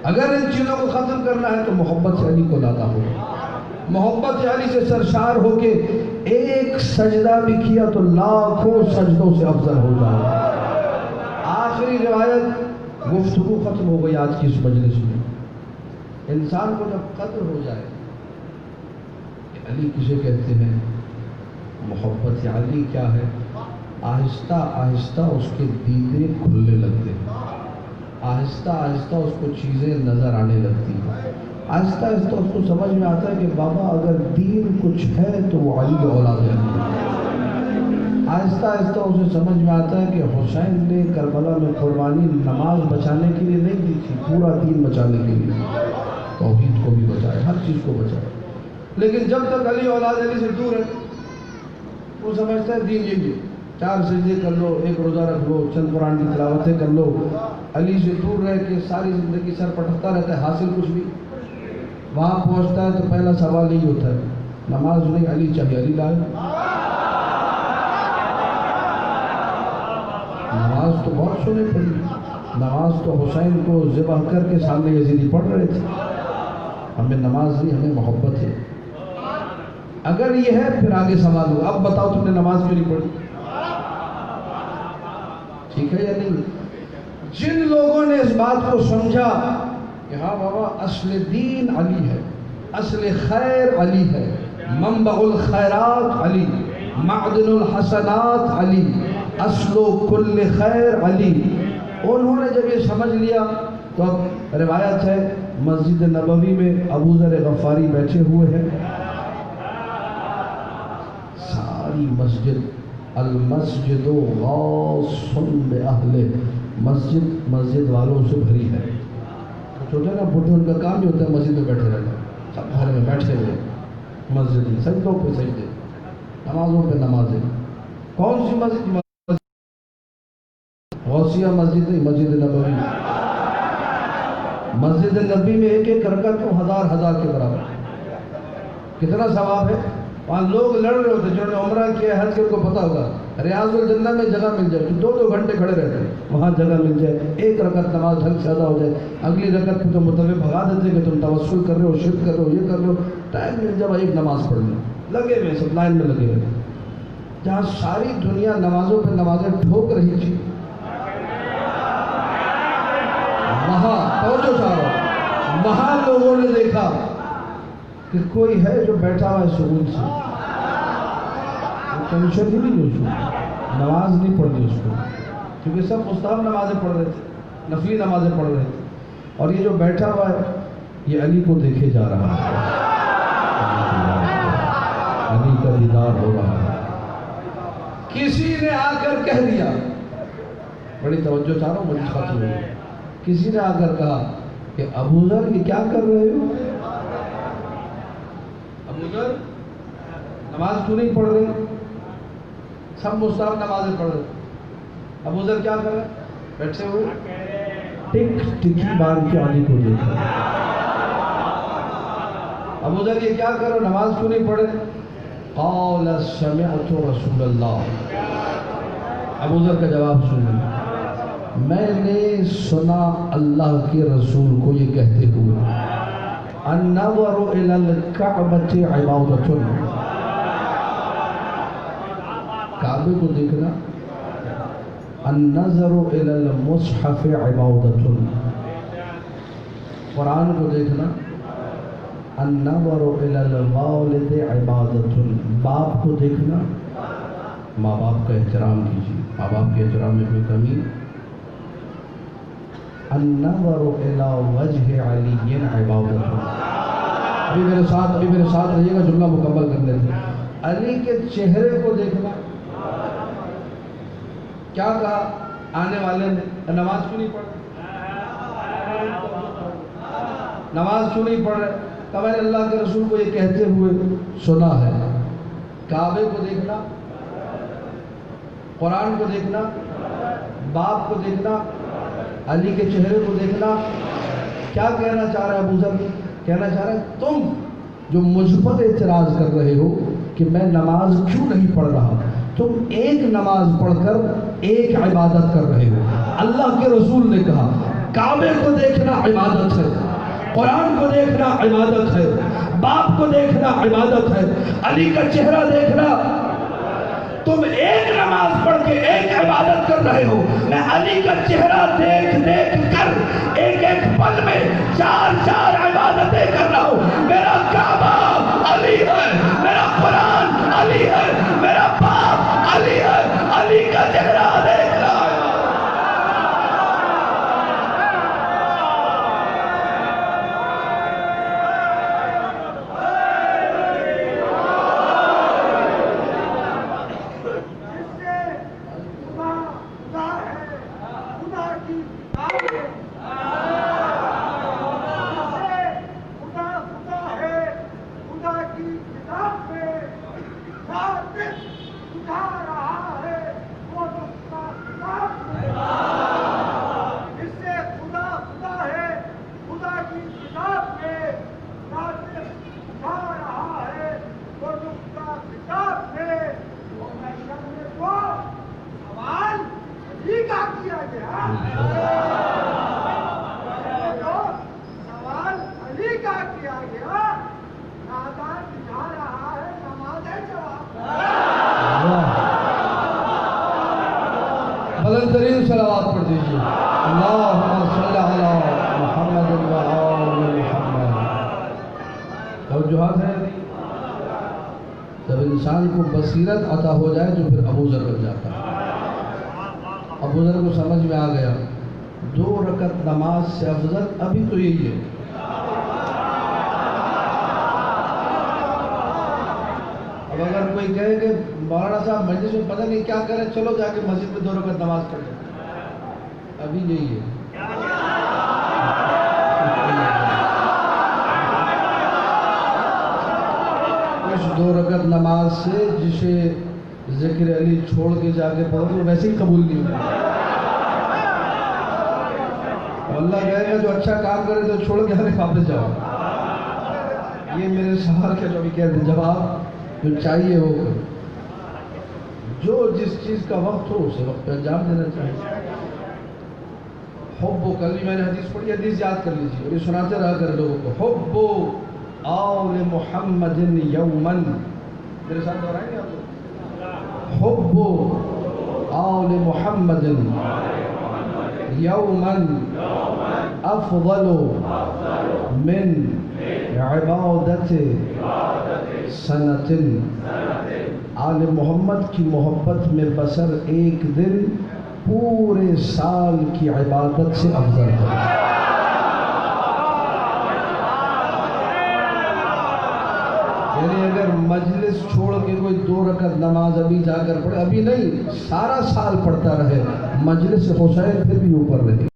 اگر ان چیزوں کو ختم کرنا ہے تو محبت علی کو لانا ہوگا۔ محبت علی سے سرشار ہو کے ایک سجدہ بھی کیا تو لاکھوں سجدوں سے افضل ہو جائے۔ آخری روایت، گفتگو ختم ہو گئی آج کی اس مجلس میں۔ انسان کو جب قدر ہو جائے کہ علی کسے کہتے ہیں، محبت علی کیا ہے، آہستہ آہستہ اس کے دیدے کھلنے لگتے ہیں، آہستہ آہستہ اس کو چیزیں نظر آنے لگتی ہیں، آہستہ آہستہ اس کو سمجھ میں آتا ہے کہ بابا اگر دین کچھ ہے تو وہ علی کی اولاد ہے۔ آہستہ آہستہ اسے سمجھ میں آتا ہے کہ حسین نے کربلا میں قربانی نماز بچانے کے لیے نہیں دی تھی، پورا دین بچانے کے لیے، توحید کو بھی بچائے، ہر چیز کو بچائے۔ لیکن جب تک علی اولاد علی سے دور ہے وہ سمجھتا ہے دین یہی ہے، 4 سجدے کر لو، 1 روزہ رکھ لو، چند قرآن کی تلاوتیں کر لو۔ علی سے دور رہ کے ساری زندگی سر پٹکتا رہتا ہے، حاصل کچھ بھی۔ وہاں پہنچتا ہے تو پہلا سوال یہی ہوتا ہے، نماز نہیں علی چاہیے، علی لائے۔ نماز تو بہت سنی پڑی، نماز تو حسین کو ذبح کر کے سامنے یزیدی پڑھ رہے تھے۔ ہمیں نماز نہیں، ہمیں محبت ہے۔ اگر یہ ہے پھر آگے سوال ہو، اب بتاؤ تم نے نماز کیوں نہیں پڑھی؟ ٹھیک ہے یا نہیں؟ جن لوگوں نے اس بات کو سمجھا کہ ہاں بابا اصل دین علی ہے، اصل خیر علی ہے، منبع الخیرات علی، معدن الحسنات علی، اصل کل خیر علی، انہوں نے جب یہ سمجھ لیا تو اب روایت ہے مسجد نبوی میں ابو ذر غفاری بیٹھے ہوئے ہیں، ساری مسجد، المسجد غاص بأہلہ، مسجد والوں سے بھری ہے۔ چھوٹے نا بڈھے، ان کا کام ہی ہوتا ہے مسجد میں بیٹھے رہنا، سب گھر میں بیٹھے ہوئے مسجد میں، سجدوں پہ سجدے، نمازوں پہ نمازیں۔ کون سی مسجد؟ غوثیہ مسجد نہیں، مسجد نبوی۔ مسجد نبی میں ایک ایک رکعت تو 1000 کے برابر۔ کتنا ثواب ہے؟ وہاں لوگ لڑ رہے ہوتے جنہوں نے عمرہ کیا ہے، حج کے ان کو پتہ ہوگا ریاض الجنہ میں جگہ مل جائے، 2 گھنٹے کھڑے رہتے ہیں، وہاں جگہ مل جائے، 1 رکعت نماز ڈھنگ سے ادا ہو جائے، اگلی رکعت پہ تو متوے بھگا دیتے کہ تم توسل کر رہے ہو، شرک کر رہے ہو، یہ کر رہے ہو، ٹائم مل جائے ایک نماز پڑھ لیں، لگے ہوئے سب لائن میں لگے ہوئے، جہاں ساری دنیا نمازوں پہ نمازیں ٹھوک رہی تھی، وہاں توجہ چاہ رہا ہوں، وہاں لوگوں نے دیکھا کہ کوئی ہے جو بیٹھا ہوا ہے سکون سے، ٹینشن ہی نہیں اس کو، نماز نہیں پڑھنی اس کو، کیونکہ سب مستحب نمازیں پڑھ رہے تھے، نفلی نمازیں پڑھ رہے تھے، اور یہ جو بیٹھا ہوا ہے یہ علی کو دیکھے جا رہا ہے، علی کا دیدار ہو رہا ہے۔ کسی نے آ کر کہہ دیا، بڑی توجہ چاہ رہا ہوں، بڑی ختم ہوئی، کسی نے آ کر کہا کہ ابو ذر یہ کیا کر رہے ہو؟ ابو ذر نماز کیوں نہیں پڑھ رہے؟ سب مستحب نمازیں پڑھ رہے، ابو ذر کیا کر رہے؟ بیٹھے ہوئے ٹک ٹکی باندھ کے علی کو دیکھا۔ ابو ذر یہ کیا کرو، نماز کیوں نہیں پڑھے؟ قال سمعت رسول اللہ، ابو ذر کا جواب سنیں، میں نے سنا اللہ کے رسول کو یہ کہتے ہوئے، النظر الى الکعبۃ عبادۃ، کعبے کو دیکھنا، النظر الى المصحف عبادۃ، قرآن کو دیکھنا، النظر الى الوالد عبادۃ، باپ کو دیکھنا، ماں باپ کا احترام کیجیے، ماں باپ کے احترام میں کوئی کمی، النظر الى وجہ علی عبادۃ، ابھی میرے ساتھ رہیے گا، جملہ مکمل کرنے دیں، علی کے چہرے کو دیکھنا، کیا کہا آنے والے نے، نماز کیوں نہیں پڑھ رہے؟ نماز کیوں نہیں پڑھ رہے؟ کہ میں نے اللہ کے رسول کو یہ کہتے ہوئے سنا ہے، کعبے کو دیکھنا، قرآن کو دیکھنا، باپ کو دیکھنا، علی کے چہرے کو دیکھنا، کیا کہنا چاہ رہا ہے ابو ذر؟ کہنا چاہ رہا ہے تم جو مجھ پر اعتراض کر رہے ہو کہ میں نماز کیوں نہیں پڑھ رہا، تم ایک نماز پڑھ کر ایک عبادت کر رہے ہو۔ اللہ کے رسول نے کہا کعبے کو دیکھنا عبادت ہے، قرآن کو دیکھنا عبادت ہے، باپ کو دیکھنا عبادت ہے، علی کا چہرہ دیکھنا، تم ایک نماز پڑھ کے ایک عبادت کر رہے ہو، میں علی کا چہرہ دیکھ دیکھ کر ایک ایک پل میں 4 عبادتیں کر رہا ہوں، میرا کعبہ علی ہے، میرا قرآن علی ہے، میرا باپ علی ہے، علی کا چہرہ دیکھ رہا ہے۔ بلند ترین صلوات پڑھ دیجیے، اللہم صلی علی محمد و آل محمد۔ توجہات ہے، جب انسان کو بصیرت عطا ہو جائے تو پھر ابو ذر بن جاتا ہے۔ ابو ذر کو سمجھ میں آ گیا 2 رکعت نماز سے افضل ابھی تو یہی ہے۔ اب اگر کوئی کہے کہ مولانا صاحب مجلس میں پتہ نہیں کیا کرے، چلو جا کے مسجد میں 2 رکعت نماز پڑھ لیں، ابھی یہی ہے۔ اس 2 رکعت نماز سے جسے ذکر علی چھوڑ کے جا کے پڑھو تو ویسے ہی قبول نہیں ہوگا۔ اللہ کہے گا جو اچھا کام کرے تو چھوڑ کے آنے واپس جاؤ۔ یہ میرے سوال کا جو بھی کہتے جواب جو چاہیے وہ کرو، جو جس چیز کا وقت ہو اسے وقت پہ انجام دینا چاہیے۔ حب، کل بھی میں نے حدیث پڑھی، حدیث یاد کر لیجیے اور یہ سناتے رہا کر لوگوں کو۔ حب آل محمد یومن، میرے ساتھ دہرائیں گے آپ لوگ؟ حب آل محمد یومن افضل من عبادت سنت، آل محمد کی محبت میں بسر ایک دن پورے سال کی عبادت سے افضل ہے۔ یعنی اگر مجلس چھوڑ کے کوئی 2 رکعت نماز ابھی جا کر پڑھے، ابھی نہیں، سارا سال پڑھتا رہے، مجلس حسین پھر بھی اوپر رہے۔